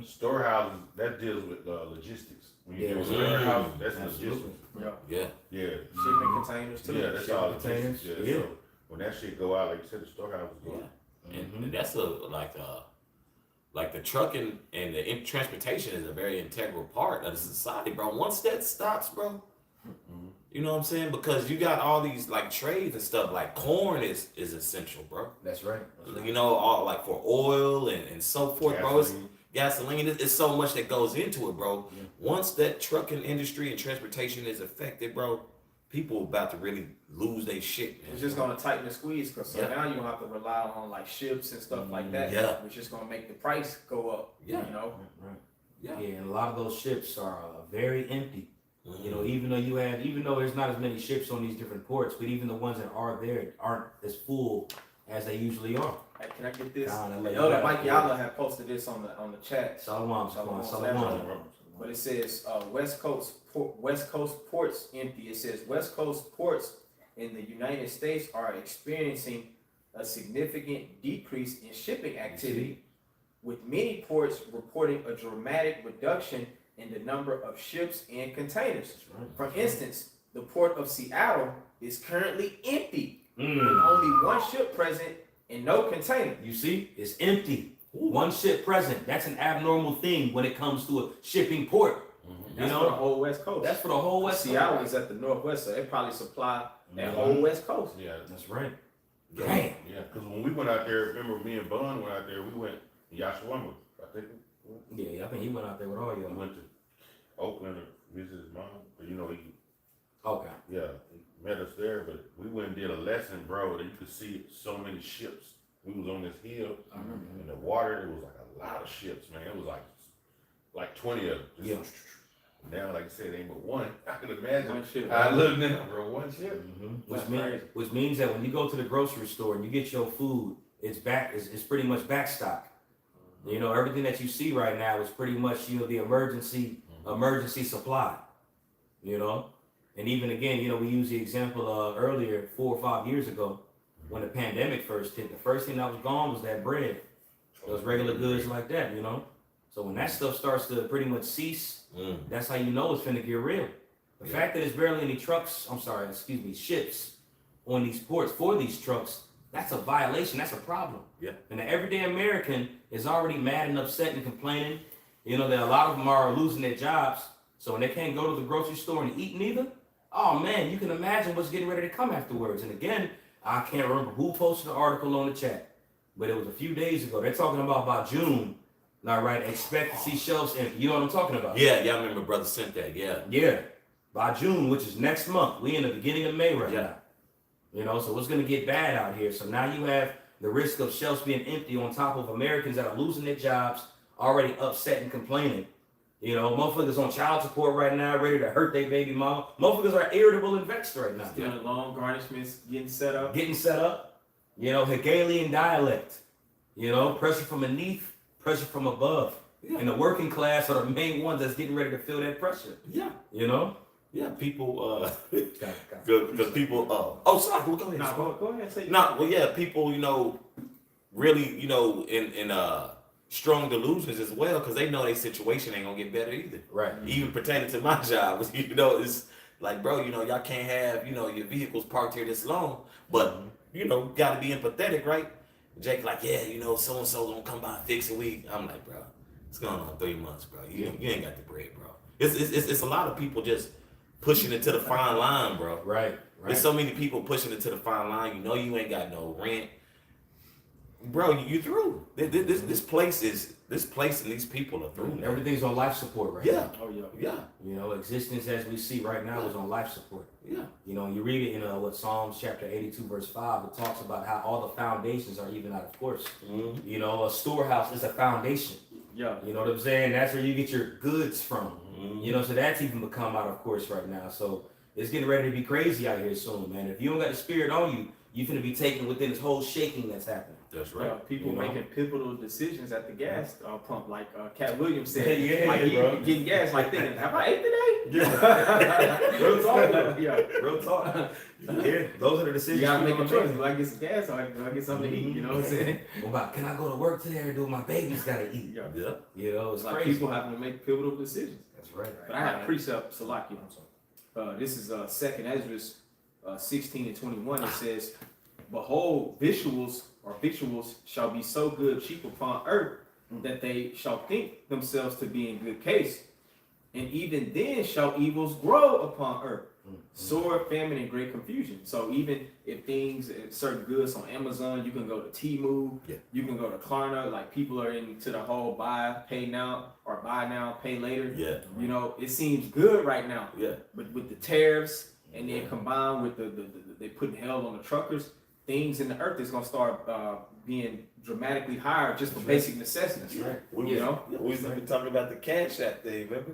Storehouses, that deals with logistics. When you do a storehouse, that's logistics. Yeah. Shipping containers too. Yeah, that's all containers. logistics. Yeah. So when that shit go out, like you said, the storehouse go out. And that's like the trucking and the transportation is a very integral part of the society, bro. Once that stops, bro, you know what I'm saying? Because you got all these like trades and stuff, like corn is essential, bro. That's right. You know, all like for oil and so forth, bro. It's gasoline. It's so much that goes into it, bro. Yeah. Once that trucking industry and transportation is affected, bro, people about to really lose their shit, man. It's just gonna tighten the squeeze, cause now you don't have to rely on like ships and stuff like that. Yeah. It's just gonna make the price go up. Yeah. You know. Right. Yeah. And a lot of those ships are very empty. You know, even though there's not as many ships on these different ports, but even the ones that are there aren't as full as they usually are. Hey, can I get this? Elder Mike Yala had posted this on the chat. Shalom. But it says West Coast ports empty. It says West Coast ports in the United States are experiencing a significant decrease in shipping activity, with many ports reporting a dramatic reduction in the number of ships and containers. For instance, the port of Seattle is currently empty, with only 1 ship present and no container. You see, it's empty. 1 ship present. That's an abnormal thing when it comes to a shipping port. That's for the whole West Coast. That's for the whole West Coast. Seattle is at the Northwest, so they probably supply that whole West Coast. Yeah, that's right. Damn. Yeah, because when we went out there, remember me and Bun went out there, we went to Yashawama, I think. Yeah, I think he went out there with all y'all. We went to Oakland to visit his mom, but you know, he met us there, but we went and did a lesson, bro, that you could see so many ships. We was on this hill, in the water, it was like a lot of ships, man. It was like 20 of them. Now, like I said, ain't but 1. I can imagine. 1 ship. I look now, bro, 1 ship. Which means that when you go to the grocery store and you get your food, it's pretty much back stock. You know, everything that you see right now is pretty much, you know, the emergency supply. You know, and even again, you know, we used the example earlier 4 or 5 years ago when the pandemic first hit. The first thing that was gone was that bread, those regular goods like that. You know, so when that stuff starts to pretty much cease, that's how you know it's finna get real. The fact that there's barely any ships on these ports for these trucks, that's a violation. That's a problem. Yeah. And the everyday American is already mad and upset and complaining. You know, that a lot of them are losing their jobs. So when they can't go to the grocery store and eat neither, oh man, you can imagine what's getting ready to come afterwards. And again, I can't remember who posted the article on the chat, but it was a few days ago. They're talking about by June, not right, expect to see shelves empty. You know what I'm talking about? Yeah, I remember brother sent that, Yeah, by June, which is next month. We in the beginning of May right now. You know, so it's going to get bad out here. So now you have the risk of shelves being empty on top of Americans that are losing their jobs, already upset and complaining. You know, motherfuckers on child support right now, ready to hurt their baby mama. Motherfuckers are irritable and vexed right now. Still long garnishments getting set up. You know, Hegelian dialect. You know, pressure from beneath, pressure from above. Yeah. And the working class are the main ones that's getting ready to feel that pressure. Yeah. You know? Yeah, people, because people, sorry, go ahead. Nah, go ahead, say people, you know, really, you know, in strong delusions as well, because they know their situation ain't gonna get better either. Right. Even pertaining to my job, you know, Like, bro, you know, y'all can't have, you know, your vehicles parked here this long, but, you know, gotta be empathetic, right? Jake like, yeah, you know, so-and-so gonna come by and fix it. I'm like, bro, it's going on 3 months, bro. You ain't got the bread, bro. It's a lot of people just pushing it to the fine line, bro. Right. There's so many people pushing it to the fine line. You know you ain't got no rent. Bro, you through. This place and these people are through. Everything's on life support right Yeah. now. Oh yeah. Yeah. You know, existence as we see right now is on life support. Yeah. You know, you read it in what Psalms chapter 82 verse 5. It talks about how all the foundations are even out of course. Mm-hmm. You know, a storehouse is a foundation. Yeah. You know what I'm saying? That's where you get your goods from. Mm-hmm. You know, so that's even become out of course right now. So it's getting ready to be crazy out here soon, man. If you don't got the spirit on you, you're gonna be taken within this whole shaking that's happening. That's right. Yeah, people You know? making pivotal decisions at the gas pump, like Cat Williams said. Yeah, like he bro. getting gas, like thinking, "Have I ate today?" Yeah. Real talk, though. Yeah. Real talk. Yeah, those are the decisions. You gotta make a gonna choice. Do I get some gas or do I get something to eat? You know what I'm saying? What about, can I go to work today or do my babies gotta eat? Yeah. Yeah. You know, it's It's like crazy. people having to make pivotal decisions. That's right. But I have a precept, Salaki. This is 2nd Ezra 16 and 21. It says, "Behold, victuals shall be so good cheap upon earth that they shall think themselves to be in good case, and even then shall evils grow upon earth, sword, famine, and great confusion." So even if certain goods on Amazon, you can go to Temu, Yeah. you can go to Klarna. Like people are into the whole buy, pay now, or buy now, pay later. Yeah. You know, it seems good right now. Yeah. But with the tariffs and then combined with they putting hell on the truckers, things in the earth is gonna start being dramatically higher just for basic necessities. That's right. We You was, know? we was even talking about the Cash App thing, remember?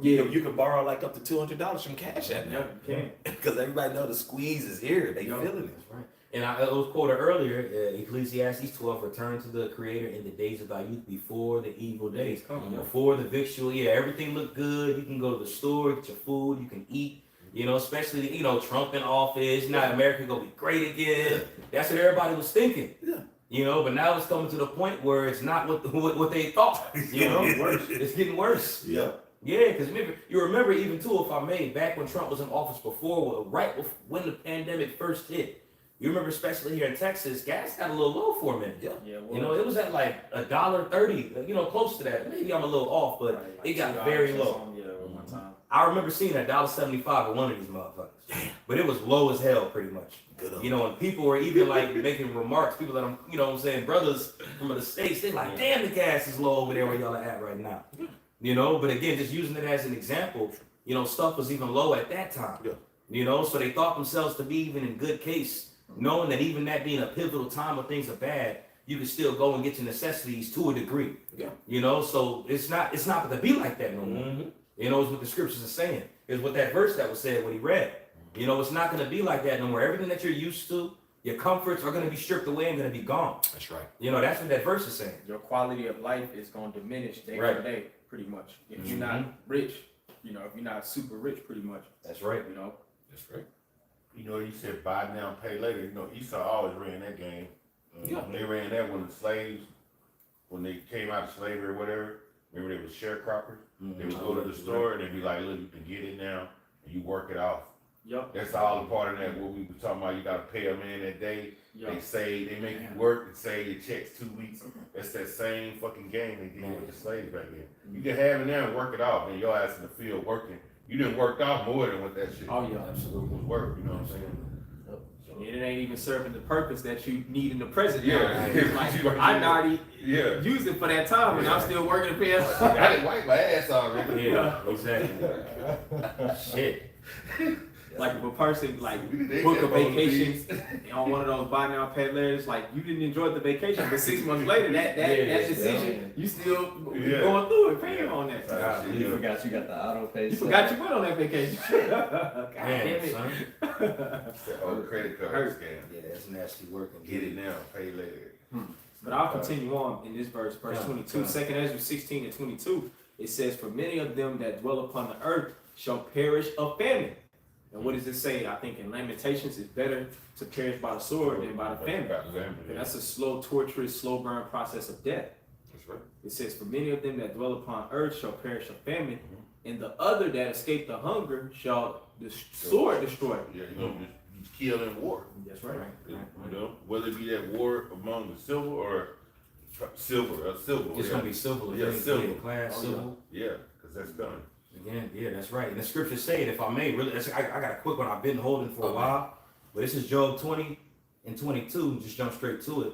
Yeah, You can borrow like up to $200 from Cash App yeah, now. you can. Because everybody know the squeeze is here. They feeling it. That's right. And it was quoted earlier, Ecclesiastes 12, return to the Creator in the days of thy youth before the evil days. Come, Before the victual, everything looked good. You can go to the store, get your food, you can eat. You know, especially, Trump in office. Now America gonna be great again. That's what everybody was thinking. Yeah. You know, but now it's coming to the point where it's not what they thought. You know, it's getting worse. Yeah. Yeah, because you remember even too, if I may, back when Trump was in office before, right when the pandemic first hit, you remember especially here in Texas, gas got a little low for a minute. Yeah. Yeah, You know, it was at like $1.30, close to that. Maybe I'm a little off, but like it got $2 very or low. something, Yeah, one time. I remember seeing $1.75 at one of these motherfuckers. Damn. But it was low as hell, pretty much. Good on And people were even like making remarks. People that brothers from the States, they're like, damn, the gas is low over there where y'all are at right now. But again, just using it as an example, stuff was even low at that time. Yeah. So they thought themselves to be even in good case, knowing that even that being a pivotal time when things are bad, you can still go and get your necessities to a degree. Yeah. So it's not going to be like that no more. Mm-hmm. It's what the scriptures are saying. It's what that verse that was said when he read. It's not going to be like that no more. Everything that you're used to, your comforts are going to be stripped away and going to be gone. That's right. That's what that verse is saying. Your quality of life is going to diminish day Right. by day, pretty much. If you're not rich, if you're not super rich, pretty much. That's right. That's right. You said buy now, pay later. Esau always ran that game. Yeah. They ran that when the slaves, when they came out of slavery or whatever. Remember they were sharecroppers. They would go to the store and they'd be like, look, you can get it now and you work it off. Yep. That's all a part of that. What we were talking about, you got to pay them in that day. Yep. They say they make you work and say your checks 2 weeks. That's that same fucking game they did with the slaves back then. You can have it now and work it off, and your ass in the field working. You didn't work off more than what that shit Oh yeah. Absolutely. was worth. You know what I'm saying? And it ain't even serving the purpose that you need in the present. Yeah. Like, I already Yeah. used it for that time, and I'm still working to pay it. I didn't wipe my ass already. Yeah, exactly. Shit. Like if a person They book a got both vacation on one of those buy now pay laters, like you didn't enjoy the vacation, but 6 months later that decision you still going through it, paying on that. You forgot you got the auto pay. You forgot you went on that vacation. God damn it. Son. Oh, credit card Hurt. scam. Yeah, that's nasty work. Get it now, pay later. But I'll continue on in this verse 22. 2 Ezra 16 and 22. It says, "For many of them that dwell upon the earth shall perish of famine." And what does it say? I think in Lamentations, it's better to perish by the sword than by the famine. And that's a slow, torturous, slow burn process of death. That's right. It says, "For many of them that dwell upon earth shall perish of famine, and the other that escaped the hunger shall the sword destroy. Yeah, you know, just kill in war. That's right. You know, whether it be that war among the silver or silver. It's gonna be civil. Yeah, civil. Class, Oh, civil. Yeah, because that's coming. Again, yeah, that's right. And the scriptures say it, if I may, really, I got a quick one I've been holding for a while. But this is Job 20 and 22. Just jump straight to it.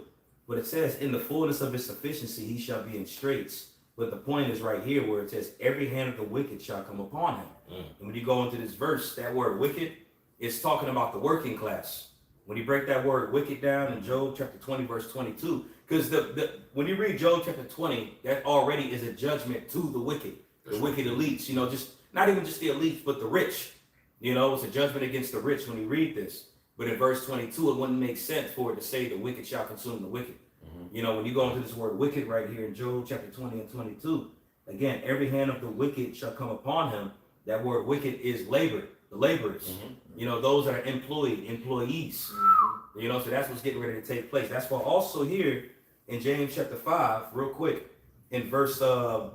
But it says, in the fullness of his sufficiency, he shall be in straits. But the point is right here where it says, every hand of the wicked shall come upon him. And when you go into this verse, that word wicked is talking about the working class. When you break that word wicked down in Job chapter 20, verse 22, because when you read Job chapter 20, that already is a judgment to the wicked, the wicked elites, you know, just not even just the elites, but the rich. You know, it's a judgment against the rich when you read this. But in verse 22, it wouldn't make sense for it to say the wicked shall consume the wicked. You know, when you go into this word wicked right here in Job chapter 20 and 22, again, every hand of the wicked shall come upon him. That word wicked is labor, the laborers. You know, those that are employees. You know, so that's what's getting ready to take place. That's why also here in James chapter 5, real quick, in verse 2,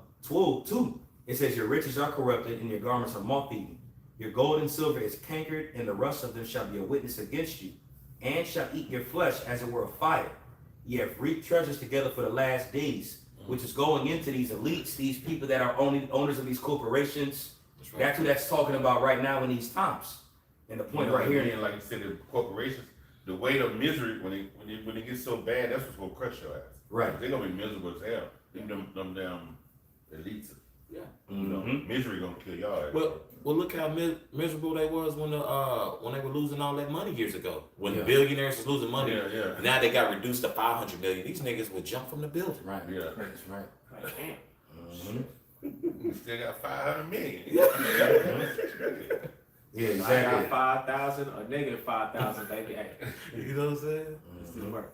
it says, your riches are corrupted and your garments are moth-eaten. Your gold and silver is cankered, and the rust of them shall be a witness against you, and shall eat your flesh as it were a fire. Ye have reaped treasures together for the last days, which is going into these elites, these people that are owners of these corporations. That's who that's talking about right now in these times. And the point right here, like you said, the corporations, the weight of misery when it gets so bad, that's what's gonna crush your ass. right? They're gonna be miserable as hell. Them damn elites. Yeah. You know, misery gonna kill y'all. Well, look how miserable they was when they were losing all that money years ago. When Yeah. billionaires was losing money, Yeah. now they got reduced to 500 million. These niggas would jump from the building. Right. Yeah. That's right. Like, damn. We still got 500 million. Yeah, I exactly. got 5,000 or negative 5,000, baby. Hey, You know what I'm saying? it's still work.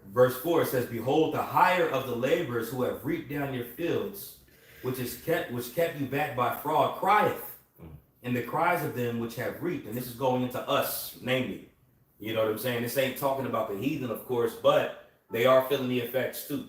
Verse 4 says, behold, the hire of the laborers who have reaped down your fields, which kept you back by fraud, crieth. And the cries of them which have reaped, and this is going into us, namely. You know what I'm saying? This ain't talking about the heathen, of course, but they are feeling the effects too.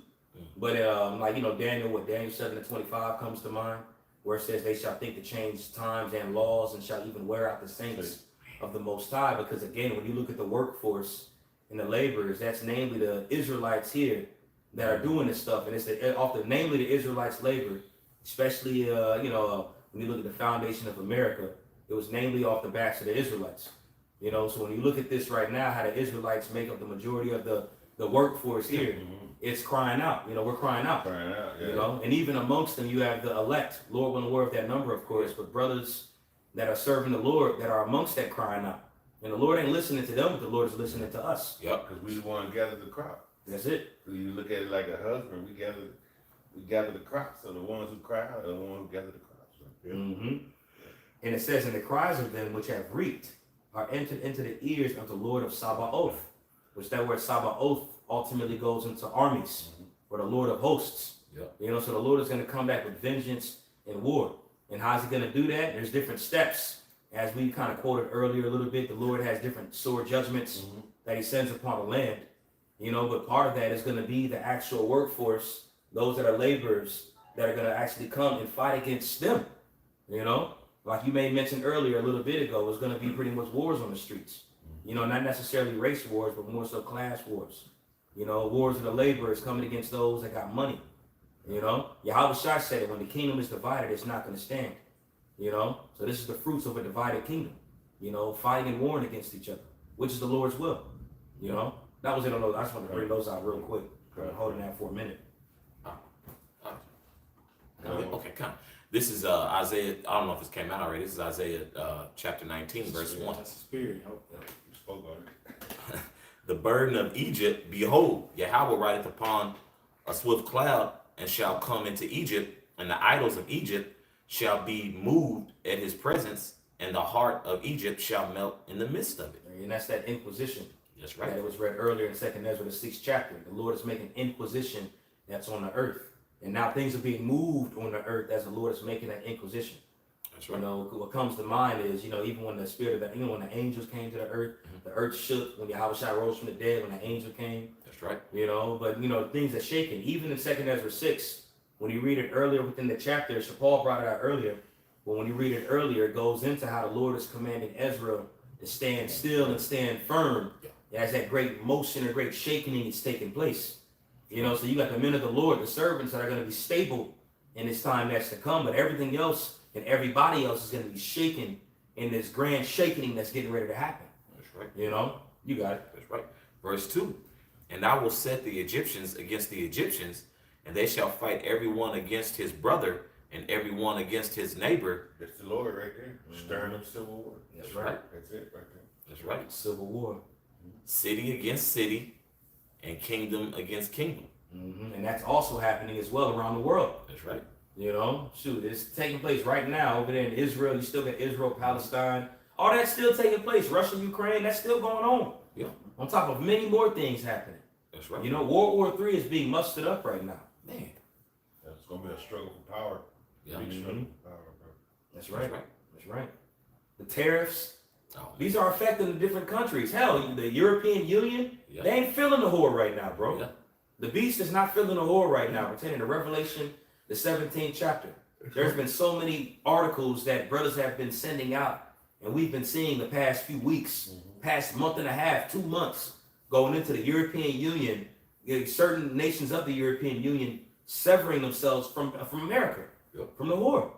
But like, you know, Daniel 7:25 comes to mind, where it says they shall think to change times and laws and shall even wear out the saints of the Most High. Because again, when you look at the workforce and the laborers, that's namely the Israelites here that are doing this stuff. And it's often namely the Israelites labor, especially, you know, when you look at the foundation of America, it was namely off the backs of the Israelites. You know, so when you look at this right now, how the Israelites make up the majority of the workforce here, it's crying out. You know, we're crying out. Crying out, yeah. You know, and even amongst them, you have the elect. Lord will aware of that number, of course, but brothers that are serving the Lord that are amongst that crying out. And the Lord ain't listening to them, but the Lord is listening to us. Yep. Because we the one gather the crop. That's it. So you look at it like a husband, we gather the crops. So the ones who cry out are the ones who gather the crops. Yeah. And it says, and the cries of them which have reaped are entered into the ears of the Lord of Sabaoth, which that word Sabaoth ultimately goes into armies, or the Lord of hosts. Yep. You know, so the Lord is going to come back with vengeance and war. And how's he going to do that? There's different steps. As we kind of quoted earlier a little bit, the Lord has different sword judgments that he sends upon the land. You know, but part of that is going to be the actual workforce, those that are laborers that are going to actually come and fight against them. You know, like you may mention earlier a little bit ago, it's going to be pretty much wars on the streets. You know, not necessarily race wars, but more so class wars. You know, wars of the laborers coming against those that got money. You know, Yahweh Shai said it, when the kingdom is divided, it's not going to stand. You know, so this is the fruits of a divided kingdom. You know, fighting and warring against each other, which is the Lord's will. You know, that was it on those. I just want to bring those out real quick. Holding that for a minute. Okay, come. This is Isaiah. I don't know if this came out already. This is Isaiah chapter 19, verse 1. That's the spirit. You spoke on it. The burden of Egypt, behold, Yahweh rideth upon a swift cloud, and shall come into Egypt, and the idols of Egypt shall be moved at his presence, and the heart of Egypt shall melt in the midst of it. And that's that inquisition. That's That right. it was read earlier in 2nd Ezra, the 6th chapter. The Lord is making inquisition that's on the earth. And now things are being moved on the earth as the Lord is making that inquisition. That's right. You know, what comes to mind is, you know, even when the spirit of when the angels came to the earth shook, when Yahweh Shai rose from the dead, when the angel came, That's right. you know, but, you know, things are shaking. Even in 2nd Ezra 6, when you read it earlier within the chapter, so Paul brought it out earlier, but when you read it earlier, it goes into how the Lord is commanding Ezra to stand still and stand firm as that great motion or great shaking is taking place. You know, so you got the men of the Lord, the servants that are going to be stable in this time that's to come, but everything else and everybody else is going to be shaken in this grand shaking that's getting ready to happen. That's right. You know, you got it. That's right. Verse 2. And I will set the Egyptians against the Egyptians, and they shall fight every one against his brother, and every one against his neighbor. That's the Lord right there, stirring up civil war. That's right. That's it right there. That's right. Civil war. City against city, and kingdom against kingdom. And that's also happening as well around the world. That's right. You know, shoot, it's taking place right now over there in Israel. You still got Israel, Palestine. All that's still taking place. Russia, Ukraine, that's still going on. Yeah. On top of many more things happening. That's right. You know, World War III is being mustered up right now. Man. It's gonna be a struggle for power. Yeah. Big struggle for power, bro. That's right. That's right. That's right. The tariffs, Oh, these are affecting the different countries. Hell, the European Union, yeah. they ain't feeling the whore right now, bro. Yeah. The beast is not feeling the whore right now, pertaining to Revelation, the 17th chapter. There's been so many articles that brothers have been sending out, and we've been seeing the past few weeks, past month and a half, 2 months, going into the European Union, certain nations of the European Union severing themselves from America, from the war.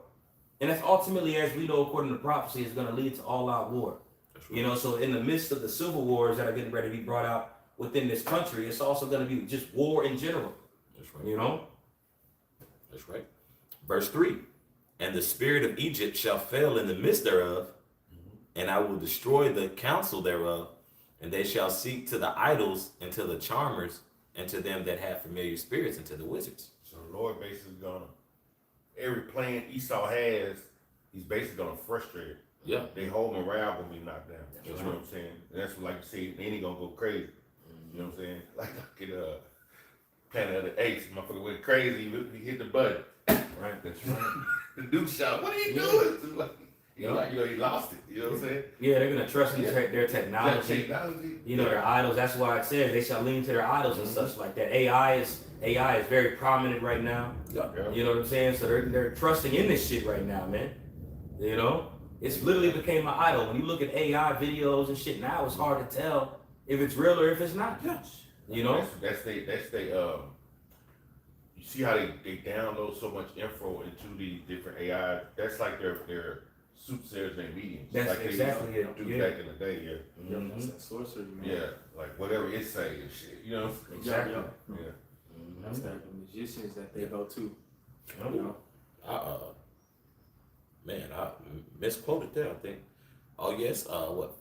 And that's ultimately, as we know, according to prophecy, is going to lead to all-out war. That's right. You know, so in the midst of the civil wars that are getting ready to be brought out within this country, it's also going to be just war in general. That's right. You know? That's right. Verse 3. And the spirit of Egypt shall fail in the midst thereof, and I will destroy the counsel thereof, and they shall seek to the idols and to the charmers and to them that have familiar spirits and to the wizards. So the Lord basically gonna, every plan Esau has, he's basically gonna frustrate it. Yeah. They whole morale gonna be knocked down. You That's know what I'm saying? And that's what, like you say, then he gonna go crazy. You know what I'm saying? Like Planet of the Apes, motherfucker went crazy. He hit the button. Right. That's right. The dude shot. What are you doing? It's like, he lost it. You know what I'm saying? Yeah, they're going to trust in their That technology. technology. You know, their idols. That's why it says they shall lean to their idols and such like that. AI is very prominent right now. Yeah. You know what I'm saying? So they're trusting in this shit right now, man. You know? It's literally became an idol. When you look at AI videos and shit now, it's hard to tell if it's real or if it's not. Yeah. You know? That's they you see how they download so much info into these different AI. That's like their soothsayers and mediums. That's like exactly they it. do Yeah. back in the day, yeah. Mhm. That's that sorcery, man. Yeah, like whatever it say and shit, you know? Exactly. Yeah. Yeah. That's the magicians that they go to. Mhm. You know? I misquoted there, I think. Oh yes,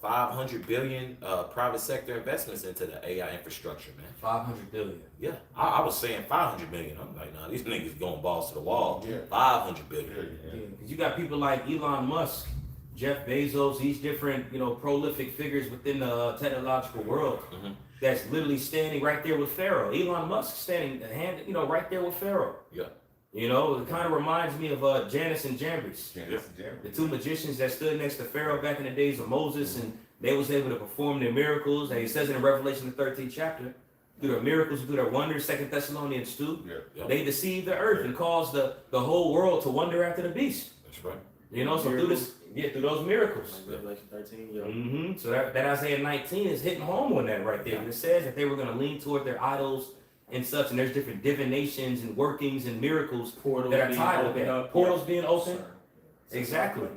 500 billion private sector investments into the AI infrastructure, man. 500 billion. Yeah, I was saying 500 million. I'm like, nah, these niggas going balls to the wall. Yeah. 500 billion. Yeah. Yeah, because you got people like Elon Musk, Jeff Bezos, these different, prolific figures within the technological world that's literally standing right there with Pharaoh. Elon Musk standing right there with Pharaoh. Yeah. It kind of reminds me of Janus and Jambres, the two magicians that stood next to Pharaoh back in the days of Moses, and they was able to perform their miracles. And it says in Revelation the 13th chapter, through their miracles, through their wonders, 2 Thessalonians 2, Yeah. they deceived the earth and caused the whole world to wonder after the beast. That's right. So through those miracles. Like Revelation 13, yo. So that Isaiah 19 is hitting home on that right there. It says that they were going to lean toward their idols and such, and there's different divinations and workings and miracles Portals that are being tied with opened that. up. Portals being open. Sir. Exactly.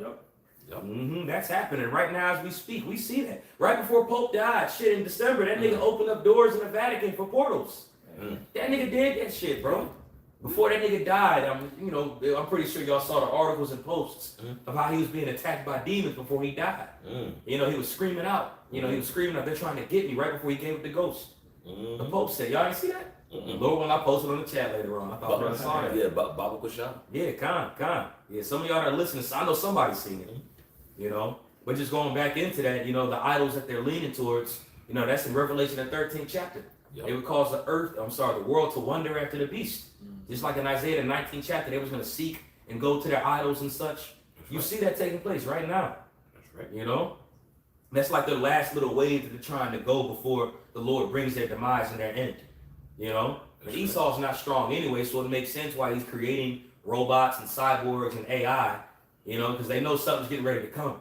Yep. That's happening right now as we speak. We see that. Right before Pope died, shit, in December, that nigga opened up doors in the Vatican for portals. That nigga did that shit, bro. Before that nigga died, I'm pretty sure y'all saw the articles and posts of how he was being attacked by demons before he died. He was screaming out. He was screaming out, they're trying to get me right before he gave up the ghost. The Pope said, y'all didn't see that? Lord, when I posted on the chat later on, I thought brother saw that. Yeah, Baba Kushah. Yeah, con. Yeah, some of y'all that are listening, I know somebody's seen it. But just going back into that, the idols that they're leaning towards, that's in Revelation the 13th chapter. Yep. They would cause the world to wonder after the beast. Just like in Isaiah the 19th chapter, they was going to seek and go to their idols and such. You see that taking place right now. That's right. That's like their last little wave that they're trying to go before the Lord brings their demise and their end. But Esau's not strong anyway, so it makes sense why he's creating robots and cyborgs and AI, you know, because they know something's getting ready to come.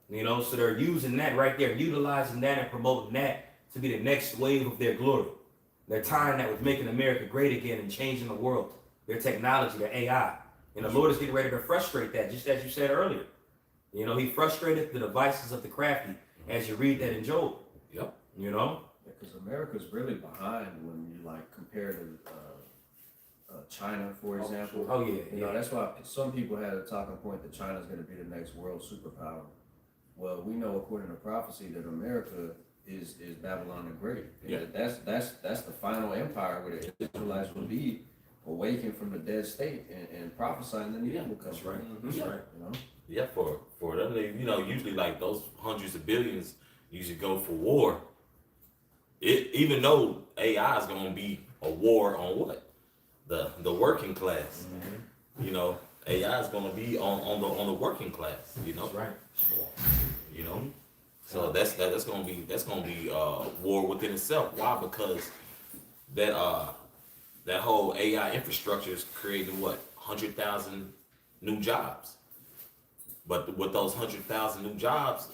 You know, so they're using that right there, utilizing that and promoting that to be the next wave of their glory. They're tying that with making America great again and changing the world. Their technology, their AI. And the Lord is getting ready to frustrate that, just as you said earlier. You know, he frustrated the devices of the crafty, as you read that in Job. Yep. You know? Because America's really behind when you like compare to China, for example. Oh, yeah. You know, that's why some people had a talking point that China's going to be the next world superpower. Well, we know according to prophecy that America is Babylon the Great. Yeah. That's the final empire where the Israelites will be awakened from the dead state and prophesying the new will come. That's right. Mm-hmm. That's right. You know? Yeah, for them, they, you know, usually like those hundreds of billions usually go for war. Even though AI is going to be a war on what? The working class. You know, AI is going to be on the working class. You know, That's right. you know. So that's going to be war within itself. Why? Because that whole AI infrastructure is creating what 100,000 new jobs. But with those 100,000 new jobs,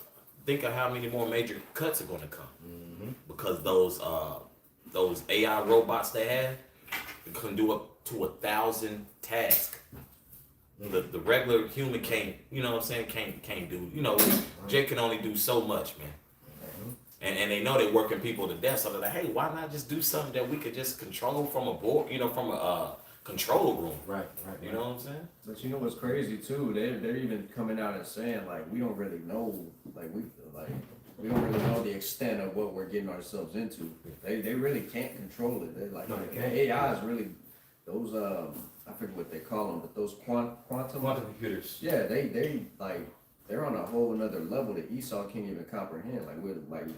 think of how many more major cuts are going to come. Because those AI robots they have can do up to 1,000 tasks. The regular human can't, you know what I'm saying, can't do, you know, Jay can only do so much, man. And they know they're working people to death, so they're like, hey, why not just do something that we could just control from a board, you know, from a control room. Right. You know what I'm saying? But you know what's crazy too? They're even coming out and saying like we don't really know we don't really know the extent of what we're getting ourselves into. They really can't control it. They're like No, they the can't. AI is really those I forget what they call them, but those quantum computers. yeah, they like they're on a whole another level that Esau can't even comprehend. Like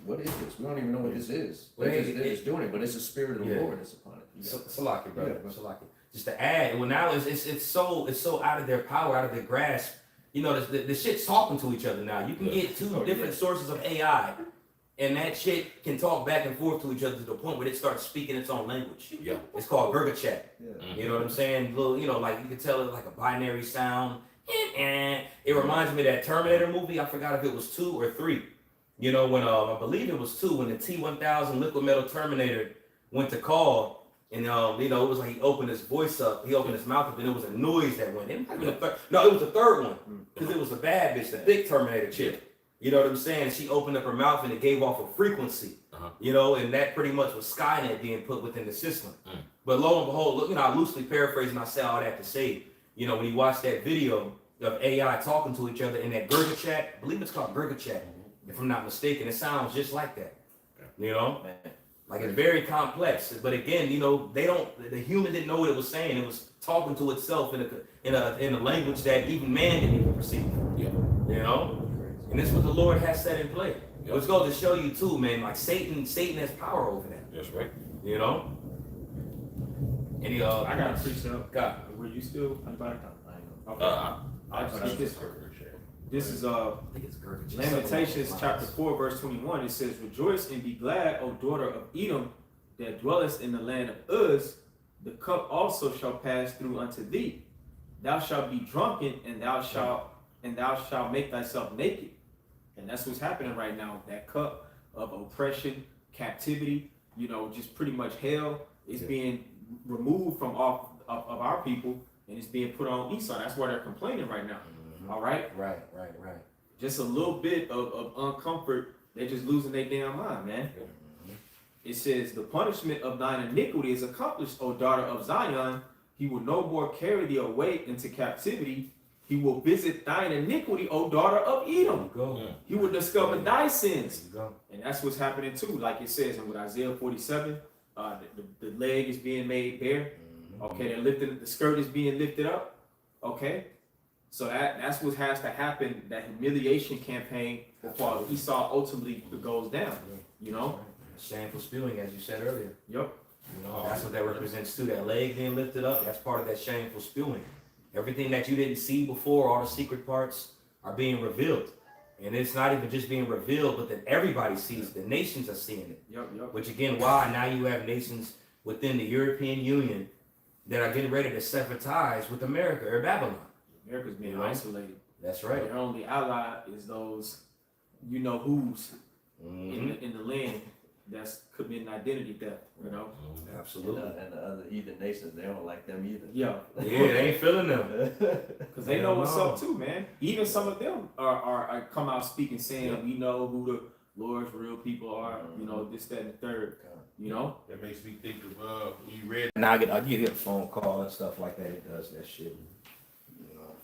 what is this? We don't even know what this is. Well, They're just doing it, but it's the spirit of the Yeah. Lord that's upon it. Yeah. Salaki, brother. Yeah. Salaki. Just to add, well, now it's so out of their power, out of their grasp. You know, the shit's talking to each other now. You can get two different sources of AI, and that shit can talk back and forth to each other to the point where it starts speaking its own language. Yeah. It's called Gurga chat. Yeah. You know what I'm saying? Little, you know, like you can tell it like a binary sound. It reminds me of that Terminator movie. I forgot if it was 2 or 3. You know, when I believe it was 2, when the T-1000 liquid metal Terminator went to call. And you know, it was like he opened his voice up, he opened his mouth up, and it was a noise that went. It was the third one, because it was the bad bitch, the big Terminator chick. You know what I'm saying? She opened up her mouth and it gave off a frequency. You know, and that pretty much was Skynet being put within the system. But lo and behold, look, you know, I loosely paraphrase and I say all that to say, you know, when you watch that video of AI talking to each other in that Gurga chat, I believe it's called Gurga chat, if I'm not mistaken, it sounds just like that. You know? Like it's very complex, but again, you know, the human didn't know what it was saying. It was talking to itself in a language that even man didn't even perceive. Yeah. You know, and this is what the Lord has set in play. Which goes to show you too, man. Like Satan has power over that. That's right. You know. Any I got a precept. God. Were you still? Okay. I keep this. This is I think it's Gurga chat. Lamentations chapter 4 verse 21. It says, "Rejoice and be glad, O daughter of Edom, that dwellest in the land of Uz. The cup also shall pass through unto thee. Thou shalt be drunken, and thou shalt make thyself naked." And that's what's happening right now. That cup of oppression, captivity, you know, just pretty much hell is being removed from off of our people, and it's being put on Esau. That's why they're complaining right now. All right. Right. Just a little bit of uncomfort. They're just losing their damn mind, man. It says, "The punishment of thine iniquity is accomplished, O daughter of Zion. He will no more carry thee away into captivity. He will visit thine iniquity, O daughter of Edom. Go. He will discover thy sins." Go. And that's what's happening too. Like it says in with Isaiah 47, the leg is being made bare. Okay, they're lifting, the skirt is being lifted up. Okay. So that's what has to happen, that humiliation campaign before Esau ultimately goes down. You know? Shameful spewing, as you said earlier. Yep. You know, that's what that represents too. That leg being lifted up, that's part of that shameful spewing. Everything that you didn't see before, all the secret parts are being revealed. And it's not even just being revealed, but that everybody sees it. The nations are seeing it. Yep. Which again, why now you have nations within the European Union that are getting ready to sever ties with America or Babylon. America's being You know? isolated. That's right. Their only ally is those, you know who's in the land that's committing identity theft. You know. Absolutely. And the other heathen nations, they don't like them either. Yeah. Yeah, they ain't feeling them. Because they know what's up too, man. Even some of them are come out speaking, saying we know who the Lord's real people are. You know, this, that, and the third. You know. That makes me think of when you read. Now I get a phone call and stuff like that. It does that shit. You know.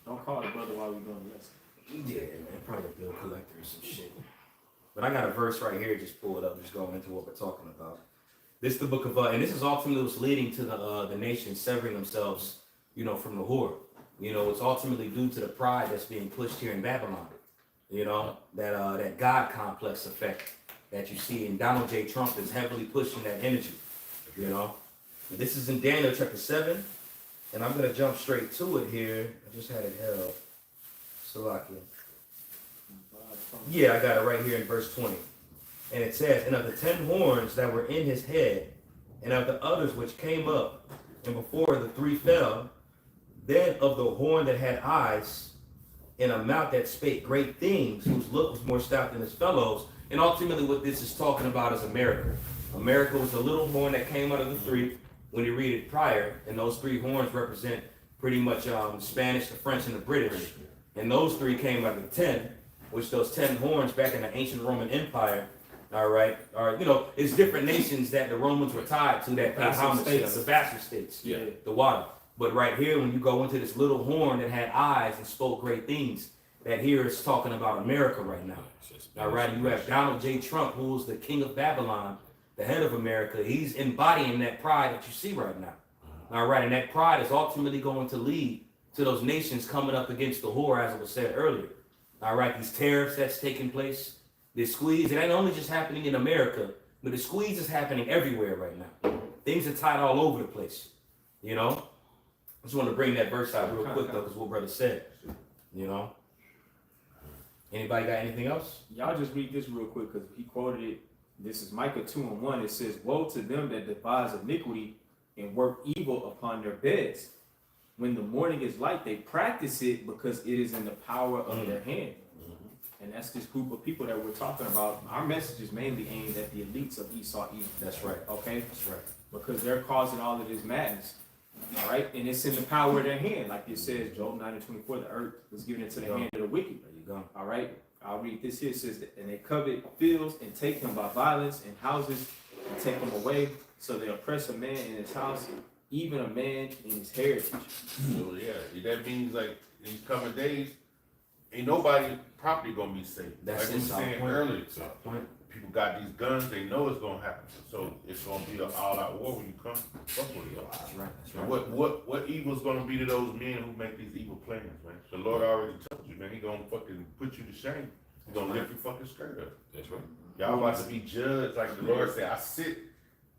Don't call the brother while we're doing this. Yeah, man, probably a bill collector or some shit. But I got a verse right here. Just pull it up. Just go into what we're talking about. This is the book of and this is ultimately what's leading to the nation severing themselves, you know, from the whore. You know, it's ultimately due to the pride that's being pushed here in Babylon. You know, that God complex effect that you see, and Donald J. Trump is heavily pushing that energy. You know, and this is in Daniel chapter 7, and I'm gonna jump straight to it here. I just had it held. Salakia. Yeah, I got it right here in verse 20. And it says, and of the 10 horns that were in his head, and of the others which came up, and before the 3 fell, then of the horn that had eyes, and a mouth that spake great things, whose look was more stout than his fellows. And ultimately what this is talking about is America. America was the little horn that came out of the 3 when you read it prior, and those 3 horns represent pretty much Spanish, the French, and the British. And those 3 came out of the 10, which those 10 horns back in the ancient Roman Empire, all right, or, you know, it's different nations that the Romans were tied to that paid homage to them, the vassal states, the water. But right here, when you go into this little horn that had eyes and spoke great things, that here is talking about America right now. All right, you have Donald J. Trump, who's the king of Babylon, the head of America. He's embodying that pride that you see right now. All right, and that pride is ultimately going to lead to those nations coming up against the whore, as it was said earlier. All right, these tariffs that's taking place, this squeeze, it ain't only just happening in America, but the squeeze is happening everywhere right now. Things are tied all over the place, you know? I just want to bring that verse out real quick, though, because what brother said, you know? Anybody got anything else? Y'all just read this real quick because he quoted it. This is Micah 2:1. It says, woe to them that devise iniquity and work evil upon their beds. When the morning is light, they practice it because it is in the power of their hand. And that's this group of people that we're talking about. Our message is mainly aimed at the elites of Esau Edom. That's right. Okay? That's right. Because they're causing all of this madness. All right? And it's in the power of their hand. Like it says, Job 9:24, the earth was given into the hand of the wicked. There you go. All right? I'll read this here. It says, and they covet fields and take them by violence, and houses and take them away. So they oppress a man in his house, even a man in his heritage. So yeah, that means like in these coming days, ain't nobody property gonna be safe. That's like we it, were saying point. earlier. Point. People got these guns, they know it's gonna happen. So it's gonna be an all-out war when you come fuck with it. That's right. That's And right. what evil's gonna be to those men who make these evil plans, man? The Lord already told you, man. He gonna fucking put you to shame. He gonna lift your fucking skirt up. That's right. Y'all about to be judged, like the Lord said. I sit.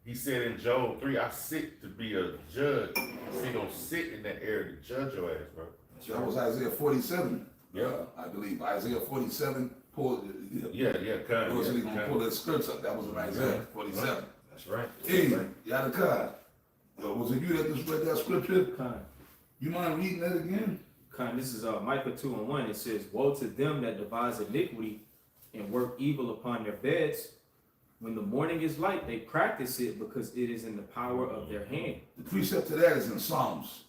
He said in Job 3, I sit to be a judge. So he gonna sit in that area to judge your ass, bro. That was Isaiah 47. Yeah. I believe Isaiah 47 pulled. Yeah, kind He was of. gonna pull his skirts up. That was in Isaiah 47. That's right. Hey, Yadakar, was it you that just read that scripture? Kind. You mind reading that again? This is Micah 2:1. It says, woe to them that devise iniquity and work evil upon their beds. When the morning is light, they practice it because it is in the power of their hand. The precept to that is in Psalms.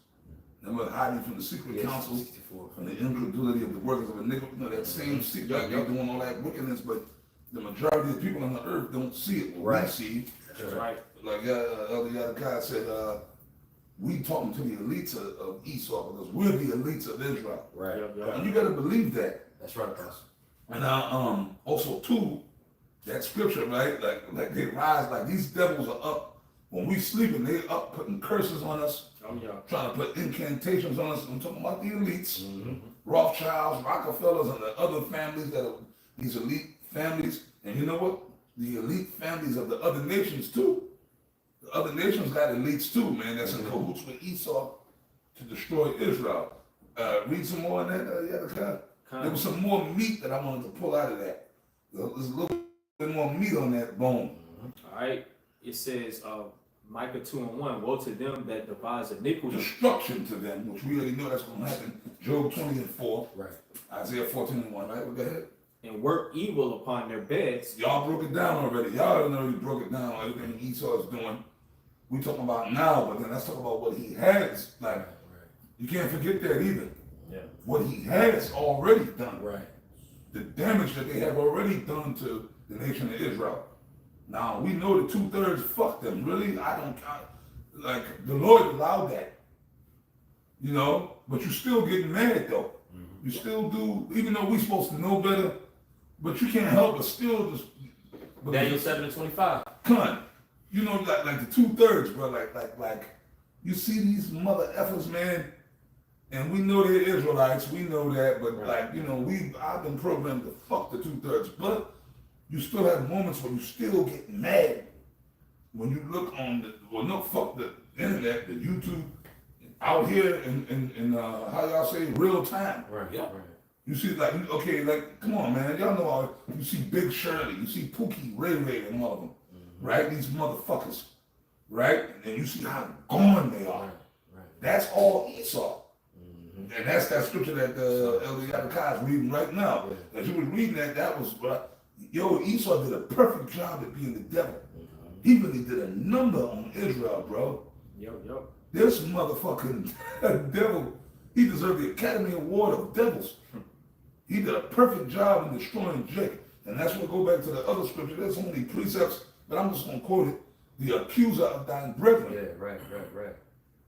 And we're hiding from the secret counsel, 64. from the incredulity of the workers of iniquity. You know, that same secret, like they're doing all that wickedness, but the majority of the people on the earth don't see it. What we see, That's right. like Elder Yadakar said, we talking to the elites of Esau because we're the elites of Israel. Right. And you gotta believe that. That's right, Apostle. And also too, that scripture, right? Like they rise, like these devils are up. When we sleeping, they up putting curses on us, Oh, yeah. trying to put incantations on us. I'm talking about the elites, Rothschilds, Rockefellers, and the other families that are these elite families. And you know what? The elite families of the other nations too. The other nations got elites too, man. That's in cahoots with Esau to destroy Israel. Read some more on that, There was some more meat that I wanted to pull out of that. There's a little bit more meat on that bone. All right. It says, Micah 2:1, woe to them that devise iniquity. Destruction to them, which we already know that's going to happen. Job 20:4. Right. Isaiah 14:1, right? Go ahead. And work evil upon their beds. Y'all broke it down already. Y'all done already broke it down. Everything Esau is doing. We talking about now, but then let's talk about what he has. Like, you can't forget that either. Yeah. What he has already done. Right. The damage that they have already done to the nation of Israel. Now, we know the 2/3 fuck them. Really? Like, the Lord allowed that. You know? But you still getting mad, though. Mm-hmm. You still do, even though we supposed to know better, but you can't help but still just... Daniel 7:25. Come on. You know, like the 2/3, bro. Like, you see these mother effers, man, and we know they're Israelites. We know that, but like, you know, I've been programmed to fuck the 2/3, but you still have moments where you still get mad when you look on fuck the internet, the YouTube, out here in how y'all say, real time. Right. Yeah. Right. You see, like, okay, like, come on, man. Y'all know how you see Big Shirley, you see Pookie, Ray Ray, and all of them, right? These motherfuckers, right? And you see how gone they are. Right. That's all Esau. And that's that scripture that Elder Yabakai is reading right now. As you were reading that was, yo, Esau did a perfect job at being the devil. He really did a number on Israel, bro. Yo. This motherfucking devil, he deserved the Academy Award of Devils. He did a perfect job in destroying Jacob. And that's what go back to the other scripture. There's so many precepts, but I'm just going to quote it. The accuser of thine brethren. Yeah, right.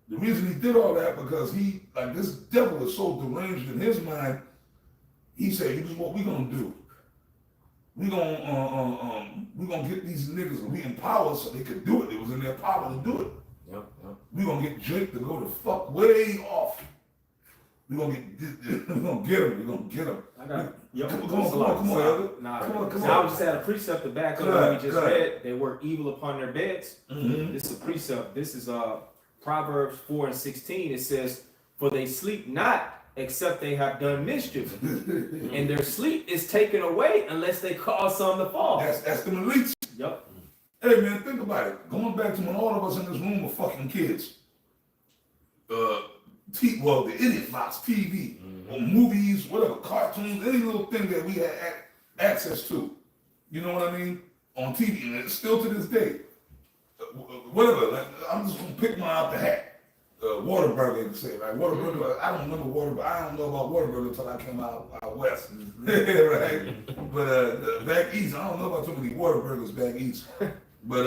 The reason he did all that because this devil is so deranged in his mind. He said, "This is what we gonna do. We gonna get these niggas and we empower so they could do it. It was in their power to do it. Yep. We gonna get Jake to go the fuck way off. We gonna get him. I got Come on, Elder. Come on. I was just at a precept to back up what we just read. They work evil upon their beds. Mm-hmm. This is a precept. This is Proverbs 4:16. It says, "For they sleep not except they have done mischief, and their sleep is taken away unless they cause some to fall." That's the elites. Yep. Hey man, think about it. Going back to when all of us in this room were fucking kids. The idiot box, TV, or movies, whatever, cartoons, any little thing that we had access to. You know what I mean? On TV, and it's still to this day. Whatever, like, I'm just gonna pick one out the hat. Whataburger, you say, right? Whataburger, I don't remember Whataburger. I don't know about Whataburger until I came out west, right? But back east, I don't know about too many Whataburgers back east. But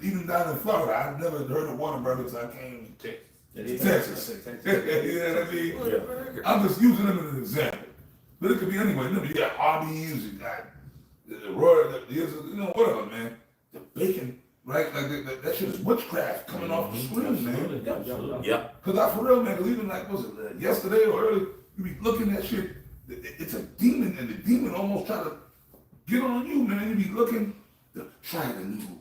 even down in Florida, I've never heard of Whataburger until I came to Texas. You know what I mean? Yeah. I'm just using them as an example. But it could be anyway. You got Arby's, you got Royal, you know, whatever, man. The bacon. Right, like that shit is witchcraft coming off the screen, man. Yeah. Cause I for real, man. Cause even like was it yesterday or earlier, you be looking at shit. It's a demon, and the demon almost try to get on you, man. You be looking, try the new.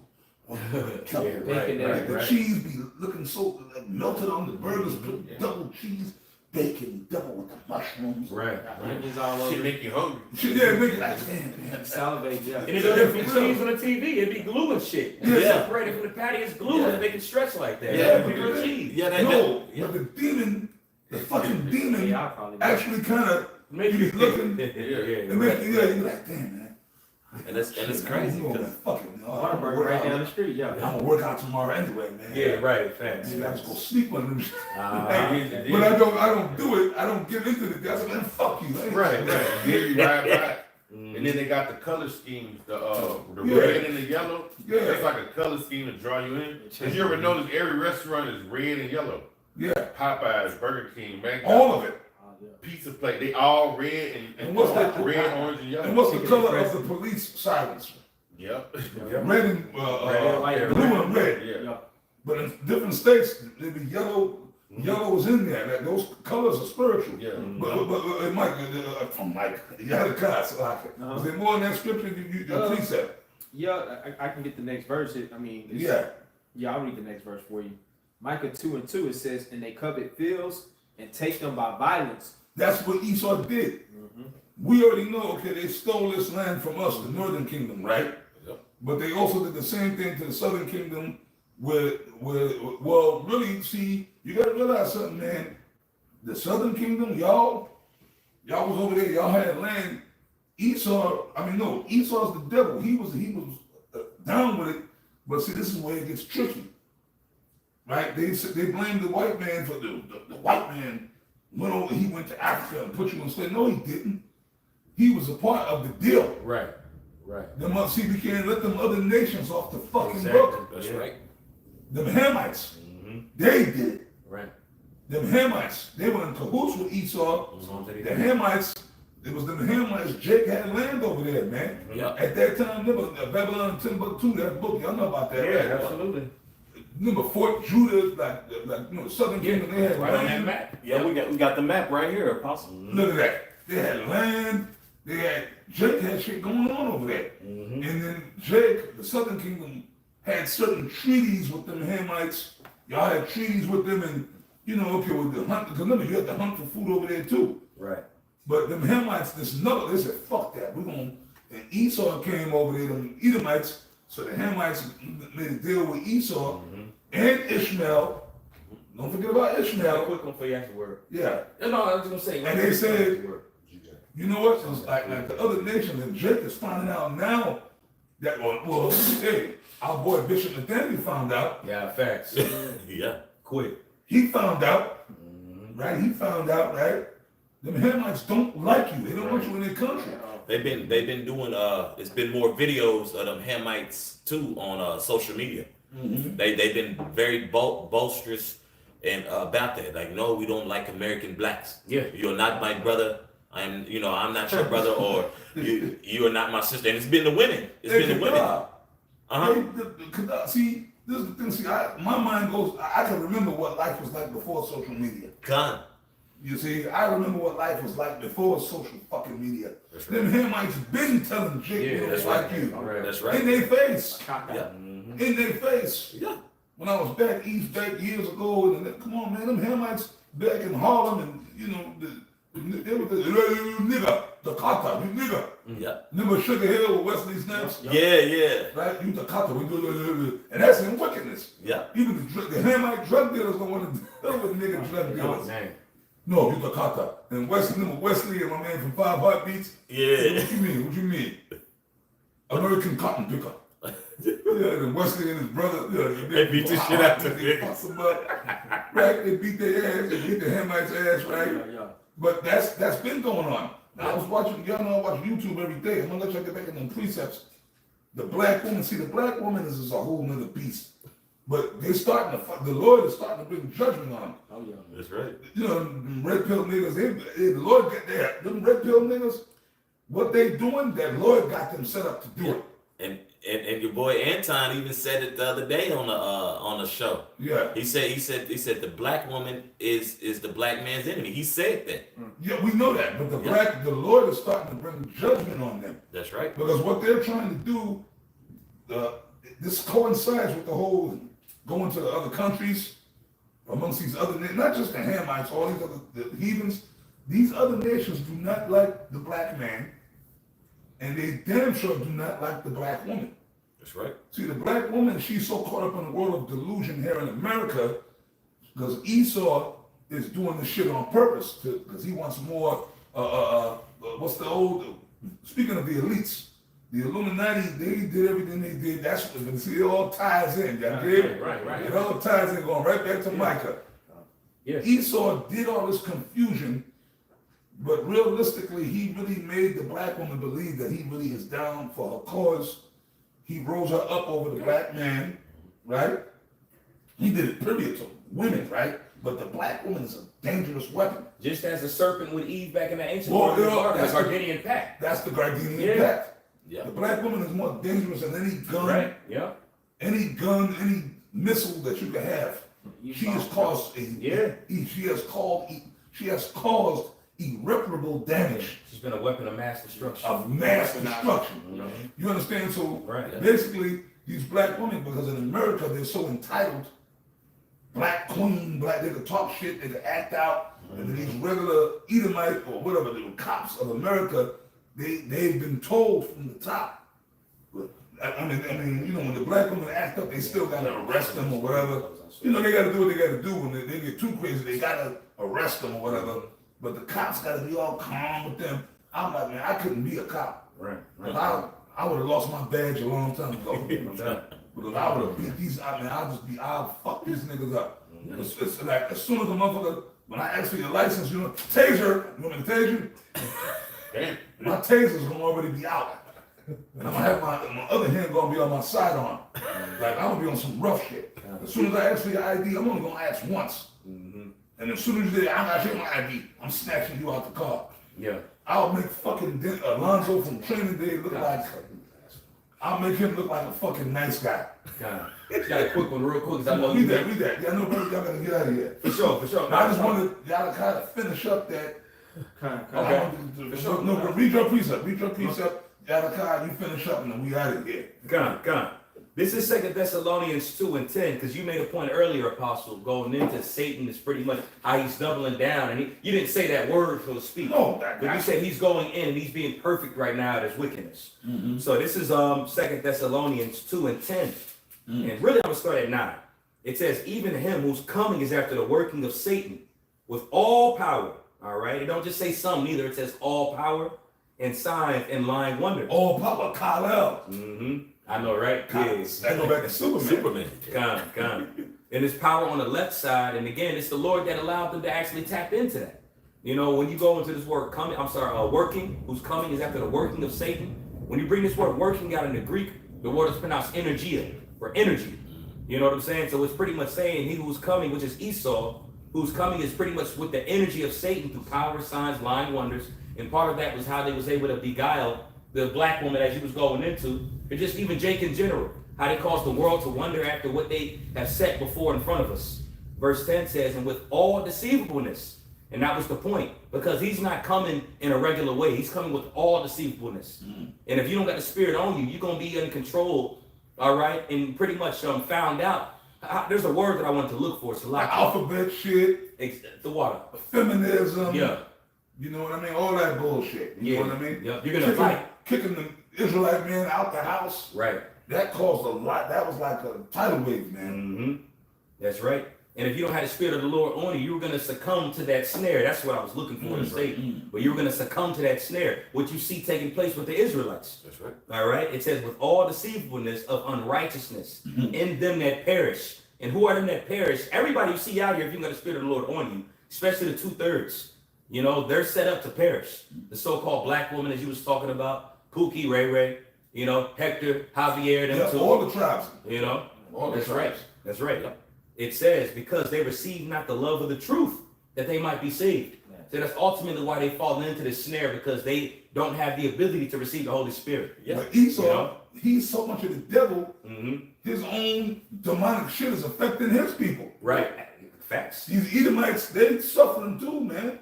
The cheese be looking so melted on the burgers, put double cheese, bacon, double with the mushrooms. Right. Onions all over. Shit make you hungry. Shit, yeah, make it like man. Salivate, yeah. And it's different cheese on the TV. It'd be glue and shit. Yeah. Separated from the patty, it's glue and make it stretch like that. Yeah. Pure cheese. Yeah, But the demon, the fucking demon, Yeah, I probably actually kind of Make you be looking. Yeah. It make you, you're like, damn, man. and it's crazy I'm gonna because fucking, Whataburger right down the street, yeah. I'm gonna work out tomorrow anyway, man. Yeah, right. Facts. Maybe I just go sleep on them. Uh-huh. But I don't do it. I don't get into the guys. Man, fuck you. Man. Right. Then you ride by. And then they got the color schemes, the red and the yellow. Yeah. That's like a color scheme to draw you in. Cause you ever notice every restaurant is red and yellow. Yeah. Popeyes, Burger King, McDonald's, All of it. Pizza Plate, they all red and what's that? red, orange, and yellow. And what's the color of the police sirens? Yep. Red and white, blue and red. Yeah. But in different states, there be yellow. Yellow is in there. That those colors are spiritual. Yeah. But Mike, from Mike, you had a class. Is there more in that scripture you precept? Yeah, I can get the next verse. Yeah, I'll read the next verse for you. Micah 2:2, it says, "And they covet fields and take them by violence." That's what Esau did. We already know, okay, they stole this land from us, the northern kingdom, right? Yep. But they also did the same thing to the southern kingdom, well, really, see, you gotta realize something, man. The Southern Kingdom, y'all was over there, y'all had land. Esau's the devil. He was down with it, but see, this is where it gets tricky, right? They blame the white man for the white man went over. He went to Africa and put you in slavery. No, he didn't. He was a part of the deal. Right. We can't let them other nations off the fucking Exactly. hook. That's right. Them Hamites, Mm-hmm. they did it. Right. Them Hamites, they were in cahoots with Esau. The Hamites, it was them Hamites. Jake had land over there, man. Yeah. At that time, remember Babylon and Timbuktu, that book, y'all know about that, right? Absolutely. Remember Fort Judah, the Southern Kingdom, they had Right on that land. map. Yeah, we got the map right here, Apostle. Look at that. They had land. Jake had shit going on over there. Mm-hmm. And then Jake, the Southern Kingdom, had certain treaties with them Hamites. Y'all had treaties with them, and okay, with the hunt, because remember, you had to hunt for food over there too. Right. But them Hamites, they said, fuck that. And Esau came over there, them Edomites, so the Hamites made a deal with Esau and Ishmael. Don't forget about Ishmael. Quick one for you afterward. Yeah. No, I was gonna say. And they said, you know what? It's like the other nations, and Jake is finding out now that, hey, our boy Bishop Nathaniel found out. Yeah, facts. Yeah. Quick. He found out, right? He found out, right? Them Hamites don't like you. They don't want you in their country. They've been doing it's been more videos of them Hamites too on social media. Mm-hmm. They've been very boisterous and about that. Like, no, we don't like American blacks. Yeah. You're not my brother. I'm not your brother, or you are not my sister. And it's been the women. It's been the women. See, this is the thing. See, my mind goes. I can remember what life was like before social media. Con. You see, I remember what life was like before social fucking media. That's right. Them Hamites been telling Jake they don't that's like right. you. Right. That's right. In their face. Yeah. In their face. Yeah. When I was back east years ago, and come on, man, them Hamites back in Harlem, and they were the nigga, the kata, you nigga. Yeah. Remember Sugar Hill with Wesley Snipes? Yeah. Right? You the kata, we do, and that's in wickedness. Yeah. Even the Hamite drug dealers don't want to deal with nigga drug dealers. No, you the kata. And Wesley and my man from Five Heartbeats. Yeah. What you mean? American cotton picker. Yeah, and Wesley and his brother, They beat the shit out of they niggas. fuck them up. Right? They beat their ass, they beat the Hamites' ass, right? Yeah. But that's been going on. I was watching, y'all know I watch YouTube every day. I'm gonna let y'all get back in them precepts. The black woman is a whole nother beast. But they starting to, the Lord is starting to bring judgment on them. Oh yeah. That's right. Them red pill niggas, the Lord got there. Them red pill niggas, what they doing, that Lord got them set up to do it. And your boy Anton even said it the other day on the show. Yeah. He said the black woman is the black man's enemy. He said that. Yeah, we know that. But the Lord is starting to bring judgment on them. That's right. Because what they're trying to do, this coincides with the whole going to the other countries, amongst these other nations, not just the Hamites, all these other the heathens. These other nations do not like the black man, and they damn sure do not like the black woman. That's right. See, the black woman, she's so caught up in the world of delusion here in America, because Esau is doing this shit on purpose, because he wants more, speaking of the elites, the Illuminati, they did everything they did. That's what, see, it all ties in. Y'all get? Right. It all ties in, going right back to Micah. Yes. Esau did all this confusion, but realistically, he really made the black woman believe that he really is down for her cause. He rose her up over the black man, right? He did it period to women, right? But the black woman is a dangerous weapon. Just as the serpent with Eve back in the ancient Well, world, yeah, that's Gardenian pact. That's the Gardenian Yeah. pact. Yeah. The black woman is more dangerous than any gun, Right. Yeah. any missile that you can have. She has caused irreparable damage. She's been a weapon of mass destruction. Of mass destruction. Mm-hmm. You understand? So Right. basically, these black women, because in America they're so entitled, black queen, black, they could talk shit, they could act out, and then these regular Edomite or whatever, the cops of America, they've been told from the top, I mean, you know, when the black women act up, they still gotta arrest them or whatever. You know, they gotta do what they gotta do. When they get too crazy, they gotta arrest them or whatever. But the cops gotta be all calm with them. I'm like, man, I couldn't be a cop. Right. I would have lost my badge a long time ago. But if I would have beat these, I'll fuck these niggas up. It's like, as soon as the motherfucker, when I ask for your license, you know, taser, you want me to tase you? Damn. My taser's gonna already be out. And I'm gonna have my other hand gonna be on my sidearm. Like, I'm gonna be on some rough shit. As soon as I ask for your ID, I'm only gonna ask once. And as soon as you say, I'm not taking my ID, I'm snatching you out the car. Yeah. I'll make fucking Alonzo from Training Day look like, I'll make him look like a fucking nice guy. Just got a quick one real quick, 'cause I know Read that. Yeah, I know, brother, y'all gotta get out of here. For sure. I just wanted y'all to kind of finish up that. Okay. For sure. No, read your precept. Y'all to you finish up and then we out of here. Gone. This is 2 Thessalonians 2:10, because you made a point earlier, Apostle, going into Satan is pretty much how he's doubling down. And you didn't say that word, so to speak. No, but you said he's going in and he's being perfect right now at his wickedness. So this is 2 Thessalonians 2:10. And really, I'm going to start at 9. It says, even him whose coming is after the working of Satan with all power. All right? It don't just say some, neither. It says all power and signs and lying wonders. All power, Kal-El. I know, right? Yes. That go back to Superman. Gone. And his power on the left side. And again, it's the Lord that allowed them to actually tap into that. You know, when you go into this word working, whose coming is after the working of Satan. When you bring this word working out in the Greek, the word is pronounced energia, or energy. You know what I'm saying? So it's pretty much saying he who's coming, which is Esau, whose coming is pretty much with the energy of Satan through power, signs, lying wonders. And part of that was how they was able to beguile the black woman as you was going into, or just even Jake in general, how they caused the world to wonder after what they have set before in front of us. Verse 10 says, and with all deceivableness, and that was the point, because he's not coming in a regular way. He's coming with all deceivableness. And if you don't got the spirit on you, you're going to be in control, all right, and pretty much found out. There's a word that I wanted to look for. It's a lot. Alphabet shit. The water. Feminism. Yeah. You know what I mean? All that bullshit. You know what I mean? Yeah. You're going to fight. Kicking the Israelite men out the house. Right. That caused a lot. That was like a tidal wave, man. That's right. And if you don't have the spirit of the Lord on you, you're going to succumb to that snare. That's what I was looking for to say. But you're going to succumb to that snare, what you see taking place with the Israelites. That's right. All right. It says, with all deceivableness of unrighteousness in them that perish. And who are them that perish? Everybody you see out here, if you got the spirit of the Lord on you, especially the 2/3, you know, they're set up to perish. The so-called black woman, as you was talking about, Pookie, Ray, you know, Hector, Javier, them too. All the tribes. You know, all that's the right. tribes. That's right. It says, because they receive not the love of the truth, that they might be saved. So that's ultimately why they fall into this snare, because they don't have the ability to receive the Holy Spirit. But Esau, he's so much of the devil, his own demonic shit is affecting his people. Right. Facts. These Edomites, they suffering too, man.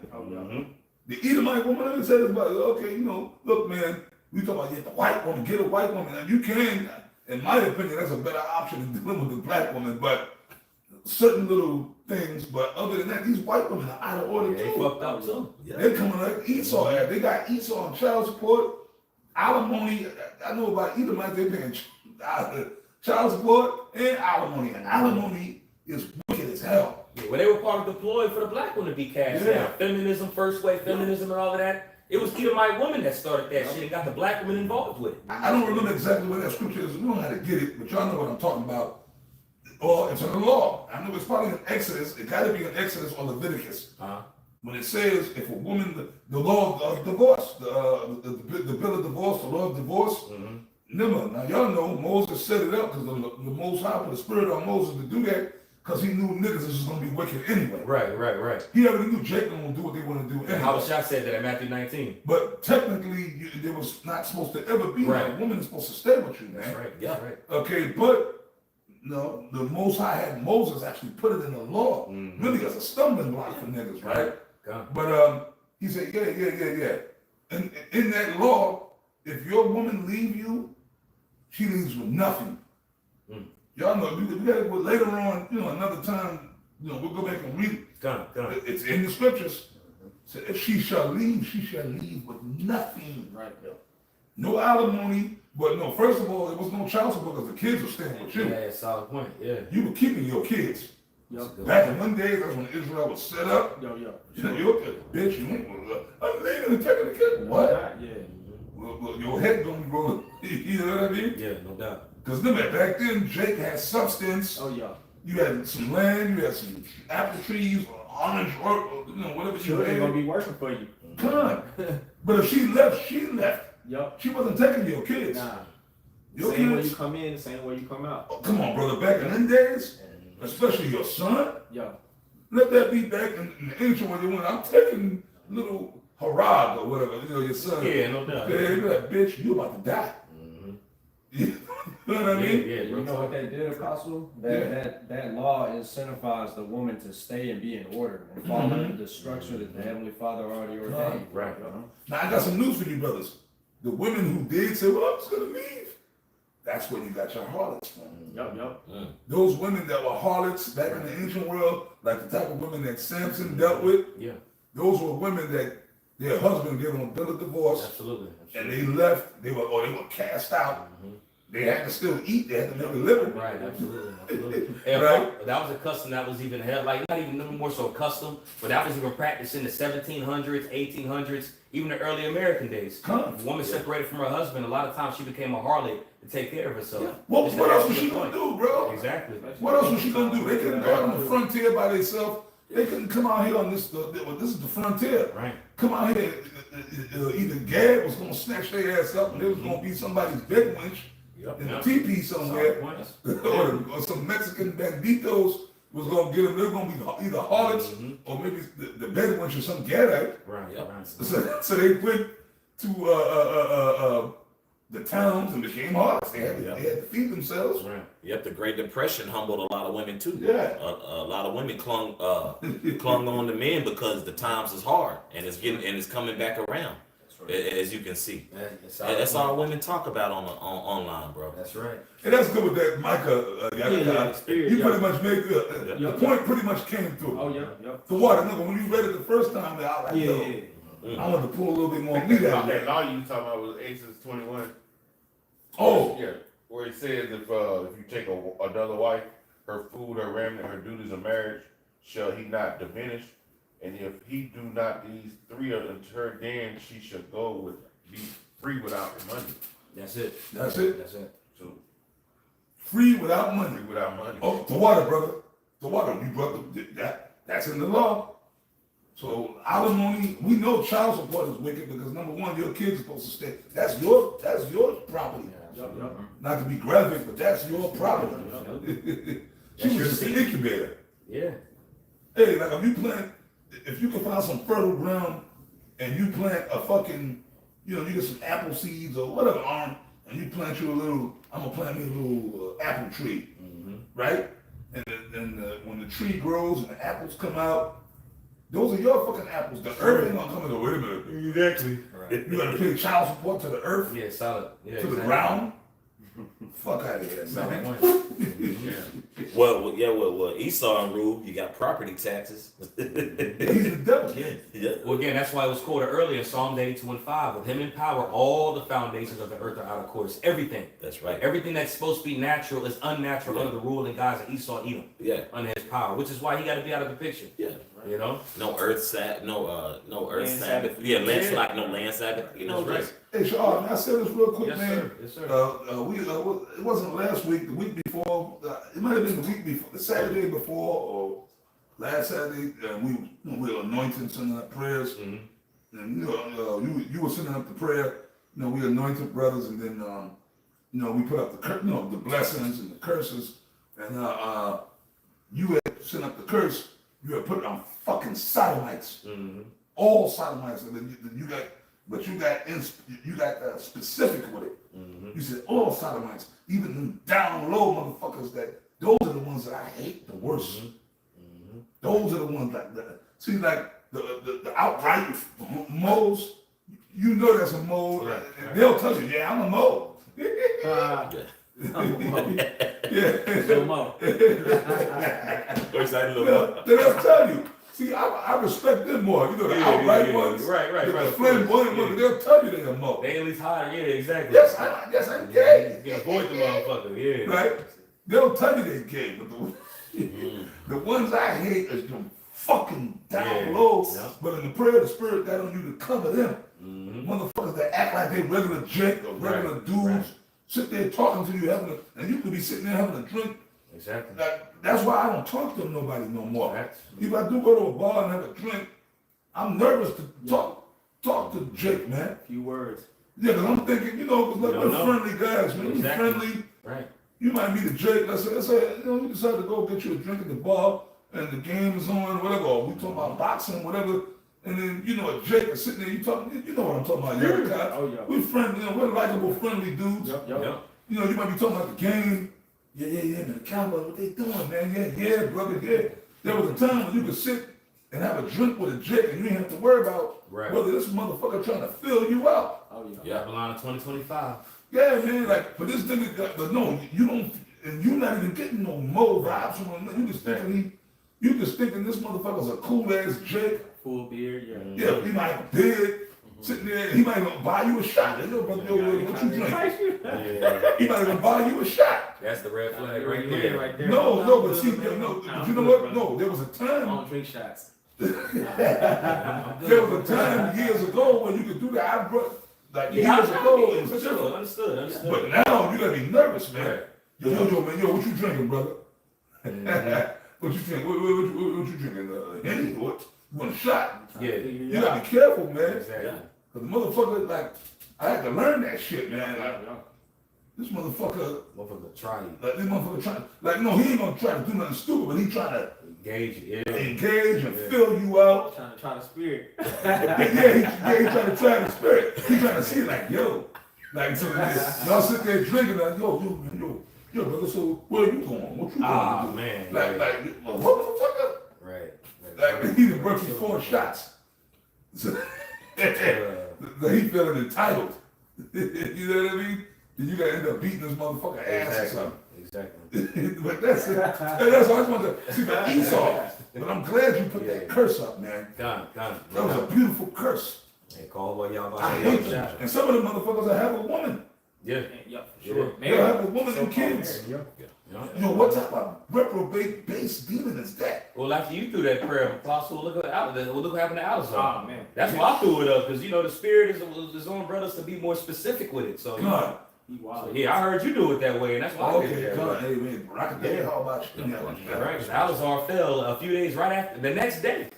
The Edomite woman said about, okay, you know, look, man, we talk about get a white woman. And you can, in my opinion, that's a better option than dealing with the black woman, but certain little things, but other than that, these white women are out of order too. They fucked up too. They're coming like Esau. They got Esau on child support, alimony. I know about Edomites, they paying child support and alimony. And alimony is wicked as hell. Yeah, well, they were part of the ploy for the black woman to be cast down. Feminism, first wave feminism and all of that. It was Edomite women that started that shit and got the black women involved with it. I don't remember exactly where that scripture is. We don't know how to get it, but y'all know what I'm talking about. Or it's in the law. I know it's probably in Exodus. It got to be in Exodus or Leviticus. When it says if a woman, the law of divorce, the bill of divorce, the law of divorce. Remember, now y'all know Moses set it up because the Most High put the spirit on Moses to do that because he knew niggas was going to be wicked anyway. Right. He already knew Jacob would do what they want to do anyway. How Shah said that in Matthew 19. But technically, there was not supposed to ever be that. A woman is supposed to stay with you, man. That's right. Yeah. Right. Okay, but no, the Most High had Moses actually put it in the law, really as a stumbling block for niggas, right? But he said, yeah. And in that law, if your woman leave you, she leaves with nothing. Y'all know, we gotta go later on, you know, another time, you know, we'll go back and read it. It's in the scriptures. So if she shall leave with nothing. Right. No alimony, but no, first of all, there was no child support because the kids were staying with you. Yeah, solid point. Yeah. You were keeping your kids. Yup. Back in them days, that's when Israel was set up. Yo. You're a bitch, you ain't I'm leaving and taking the kid. What? Yeah. Well, your head gonna grow. You know what I mean? Yeah, no doubt. Because remember, back then, Jake had substance. Oh, yeah. You had some land, you had some apple trees, or orange, or you know, whatever you Sure, ain't had. gonna be working for you. Come on. But if she left, she left. Yup. She wasn't taking your kids. Nah. Your Same way kids. you come in, the same way you come out. Oh, come on, brother. Back in them days, especially your son, Yo. let that be back in the ancient when they went, I'm taking little Harag or whatever, you know, your son. Yeah, no doubt. Yeah, you like, bitch, you about to die. You know what I mean? Yeah, You know what they did, Apostle? That law incentivized the woman to stay and be in order and follow the structure that the Heavenly Father already ordained. Right. You know? Now, I got some news for you, brothers. The women who did say, well, I'm just going to leave. That's where you got your harlots from. Yup. Those women that were harlots back in the ancient world, like the type of women that Samson dealt with, Yeah. those were women that their husband gave them a bill of divorce, Absolutely. and they left. They were cast out. They had to still eat. They had to make a living. Right, absolutely. And Right. that was a custom that was even held, like not even no more so a custom, but that was even practiced in the 1700s, 1800s, even the early American days. Huh. The woman separated from her husband, a lot of times she became a harlot to take care of herself. What Just else to was answer she your gonna point. do, bro? Exactly. What else was she gonna do? They couldn't go out on the frontier by themselves. They couldn't come out here on this. This is the frontier. Right. Come out here. Either Gad was gonna snatch their ass up, and there was gonna be somebody's bed winch in a teepee somewhere, or some Mexican banditos was gonna get them. They're gonna be either harlots or maybe the bed winch or some Gadite. Right. Right. So they went to the towns and became harlots. They had to feed themselves. Right. Yep, the Great Depression humbled a lot of women too. Yeah. A lot of women clung on to men because the times is hard and it's coming back around. As you can see, that's all women talk about online, bro. That's right. And that's good with that Micah. You pretty much made the point. Pretty much came through. Oh, yeah. The water. Look, when you read it the first time, I was like, yo, I wanted to pull a little bit more meat out of That that. law you talking about was Exodus 21. Oh, Yeah, where it says if you take another wife, her food, her raiment, her duties of marriage shall he not diminish, and if he do not these three unto her, then she shall be free without money. That's it. That's it. That's it. So free without money. free without money. Oh, the water, brother. The water. You brought that. That's in the law. So alimony, we know child support is wicked because number one, your kid's supposed to stay. That's your property. Not to be graphic, but that's your property. She was just an incubator. Yeah. Hey, like if you can find some fertile ground and you plant a fucking, you get some apple seeds or whatever and you plant you I'm gonna plant me a little apple tree, right? And then when the tree grows and the apples come out, those are your fucking apples. The earth ain't gonna come and go, wait a minute. Exactly. You gotta pay child support to the earth, Yeah, solid. Yeah, to the ground. Fuck out of here, Solid man. point. Well, Esau and rule, you got property taxes. He's the devil. Yeah. Well, again, that's why it was quoted earlier in Psalm 82 and 5. With him in power, all the foundations of the earth are out of course. Everything. That's right. Everything that's supposed to be natural is unnatural under the rule and guise of Esau, Edom. Yeah. Under his power, which is why he got to be out of the picture. Yeah. You know? No earth Sabbath. Land Sabbath. Sabbath. Yeah, no land Sabbath. That's right. Hey, Shaw, I said this real quick, Yes, man. sir. Yes, sir. It wasn't last week, the week before. It might have been the week before, the Saturday before, or last Saturday. We were anointing, sending up prayers, and you were sending up the prayer. We anointed brothers, and then we put up the blessings and the curses, and you had sent up the curse. You had put it on fucking sodomites, all sodomites, and then you got specific with it. You said all sodomites, even them down low motherfuckers. Those are the ones that I hate the worst. Those are the ones like the outright moles. You know that's a mole. Right, And they'll tell you, yeah, I'm a mole. Yeah. No more. Or is that a little They'll tell you. See, I respect them more. You know, the outright ones. Right. The flamboyant ones, they'll tell you they're more. They at least higher, yeah, exactly. Yes, I'm gay. You can avoid the motherfucker, yeah. Right? They'll tell you they're gay, but the ones I hate is them fucking down low. Yeah. But in the prayer of the Spirit, got on you to cover them. Motherfuckers that act like they regular Jake or regular dudes, sit there talking to you, and you could be sitting there having a drink. Exactly. That's why I don't talk to nobody no more. Facts. If I do go to a bar and have a drink, I'm nervous to talk to Jake, man. A few words. Yeah, because I'm thinking, because like, we're friendly guys, man. Exactly. We're friendly. Right. You might meet a Jake. Let's say, you decide to go get you a drink at the bar, and the game is on, whatever. Or we talking about boxing, whatever. And then, a Jake is sitting there, you talking, you know what I'm talking about, yeah. Oh, yeah. We're friendly, we're likable, friendly dudes. Yep. You might be talking about the game. Yeah, man, the Cowboys, what they doing, man? Yeah, brother, yeah. There was a time when you could sit and have a drink with a Jake, and you didn't have to worry about whether this motherfucker trying to fill you out. Oh, yeah. Babylon 2025. Yeah, man, like, but this nigga, but no, you don't, and you're not even getting no mo vibes from him. You just thinking this motherfucker's a cool ass Jake. Full beard, yeah. Yeah, he might have beard, sitting there, he might even buy you a shot. Yo, brother, what you drink? He might even buy you a shot. That's the red flag right Yeah, there. right there. No, but see, but you know what? No, there was a I time. don't drink shots. There was a time years ago when you could do that. I brought like years ago. It was Sure, understood. But now you gotta be nervous, man. Yo, man, what you drinking, brother? What you drinking? What you drinking? Henny? What? You want a shot? Yeah. You gotta be careful, man. Exactly. Cause the motherfucker, like, I had to learn that shit, man. Like, this motherfucker, Try you. like, this motherfucker trying, like, no, he ain't gonna try to do nothing stupid, but he trying to Engage, engage and fill you out. Trying to spirit. He trying to try the spirit. He trying to see, like, yo, like, so y'all sit there drinking, like, yo, brother, so where you going? What you going to do? Man. Like, what motherfucker? Right. Like, he done broke you 4 shots. So, he feeling entitled. You know what I mean? Then you gotta end up beating this motherfucker ass or something. Exactly. But that's it. That's all I just wanted to see the Esau. But I'm glad you put that curse up, man. Done. That was a beautiful curse. Hey, call what y'all about I to hate do. them. And some of the motherfuckers that have a woman. Yeah. Yeah, for sure. They'll have a woman and kids. Yeah. What type of reprobate base demon is that? Well, after you threw that prayer, Apostle, look what happened to Alice. Oh, man. That's why I threw it up, because the spirit is on brothers to be more specific with it. So, God. I heard you do it that way, and that's why I did it Okay, that God. way. Hey, man, I can tell you how about you. Right, because Alizar fell a few days right after, the next day.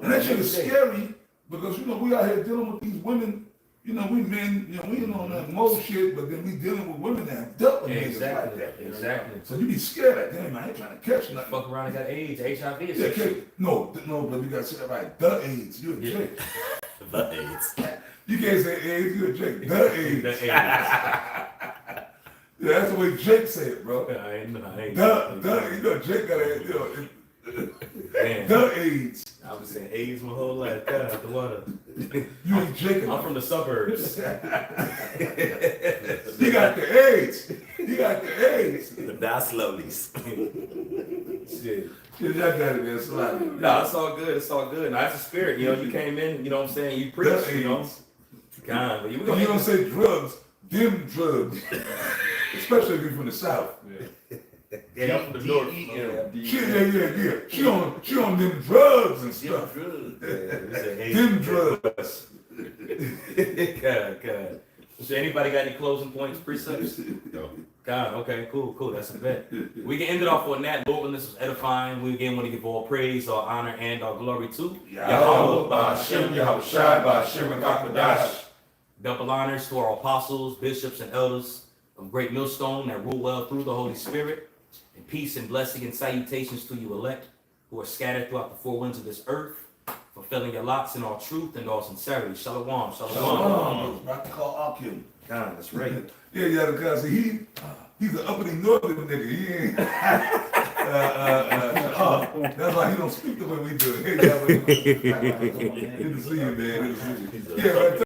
And that shit is scary because, we out here dealing with these women. We men, we ain't on that mo shit, but then we dealing with women that have dealt with niggas like that. Exactly. So you be scared like, damn, I ain't trying to catch nothing. Fuck around and got AIDS, HIV. Or Yeah, some shit. no, but you gotta say that right. The AIDS, you a Jake. The AIDS. You can't say AIDS, you a Jake. The AIDS. The AIDS. Yeah, that's the way Jake say it, bro. I ain't. Jake got Man. the AIDS. I was saying AIDS my whole life. Cut out the water. You ain't Jake. I'm from the suburbs. You got the AIDS. The die slowly. Shit. Yeah, y'all got it, man. Slide. No, it's all good. Now, that's the spirit. You came in, what I'm saying? You preached, God, but You don't say drugs, them drugs. Especially if you're from the South. Yeah, I'm from the north. Yeah. She on them drugs and stuff. Them drugs. God. So anybody got any closing points, precepts? No. God, okay, cool. That's a bet. We can end it off on that. Lord, when this was edifying, we again want to give all praise, all honor, and all glory to Yahweh, Ba'ashem, Yahushai, Ba'ashem, Kakadash. Double honors to our apostles, bishops, and elders of Great Millstone that rule well through the Holy Spirit. And peace and blessing and salutations to you elect who are scattered throughout the 4 winds of this earth, fulfilling your lots in all truth and all sincerity. Shalom. About to call Akim. God, that's right. Yeah, because he's an uppity northern nigga. He ain't. That's why he don't speak the way we do. Hey, good to see you, man. Good to see you. Yeah, right.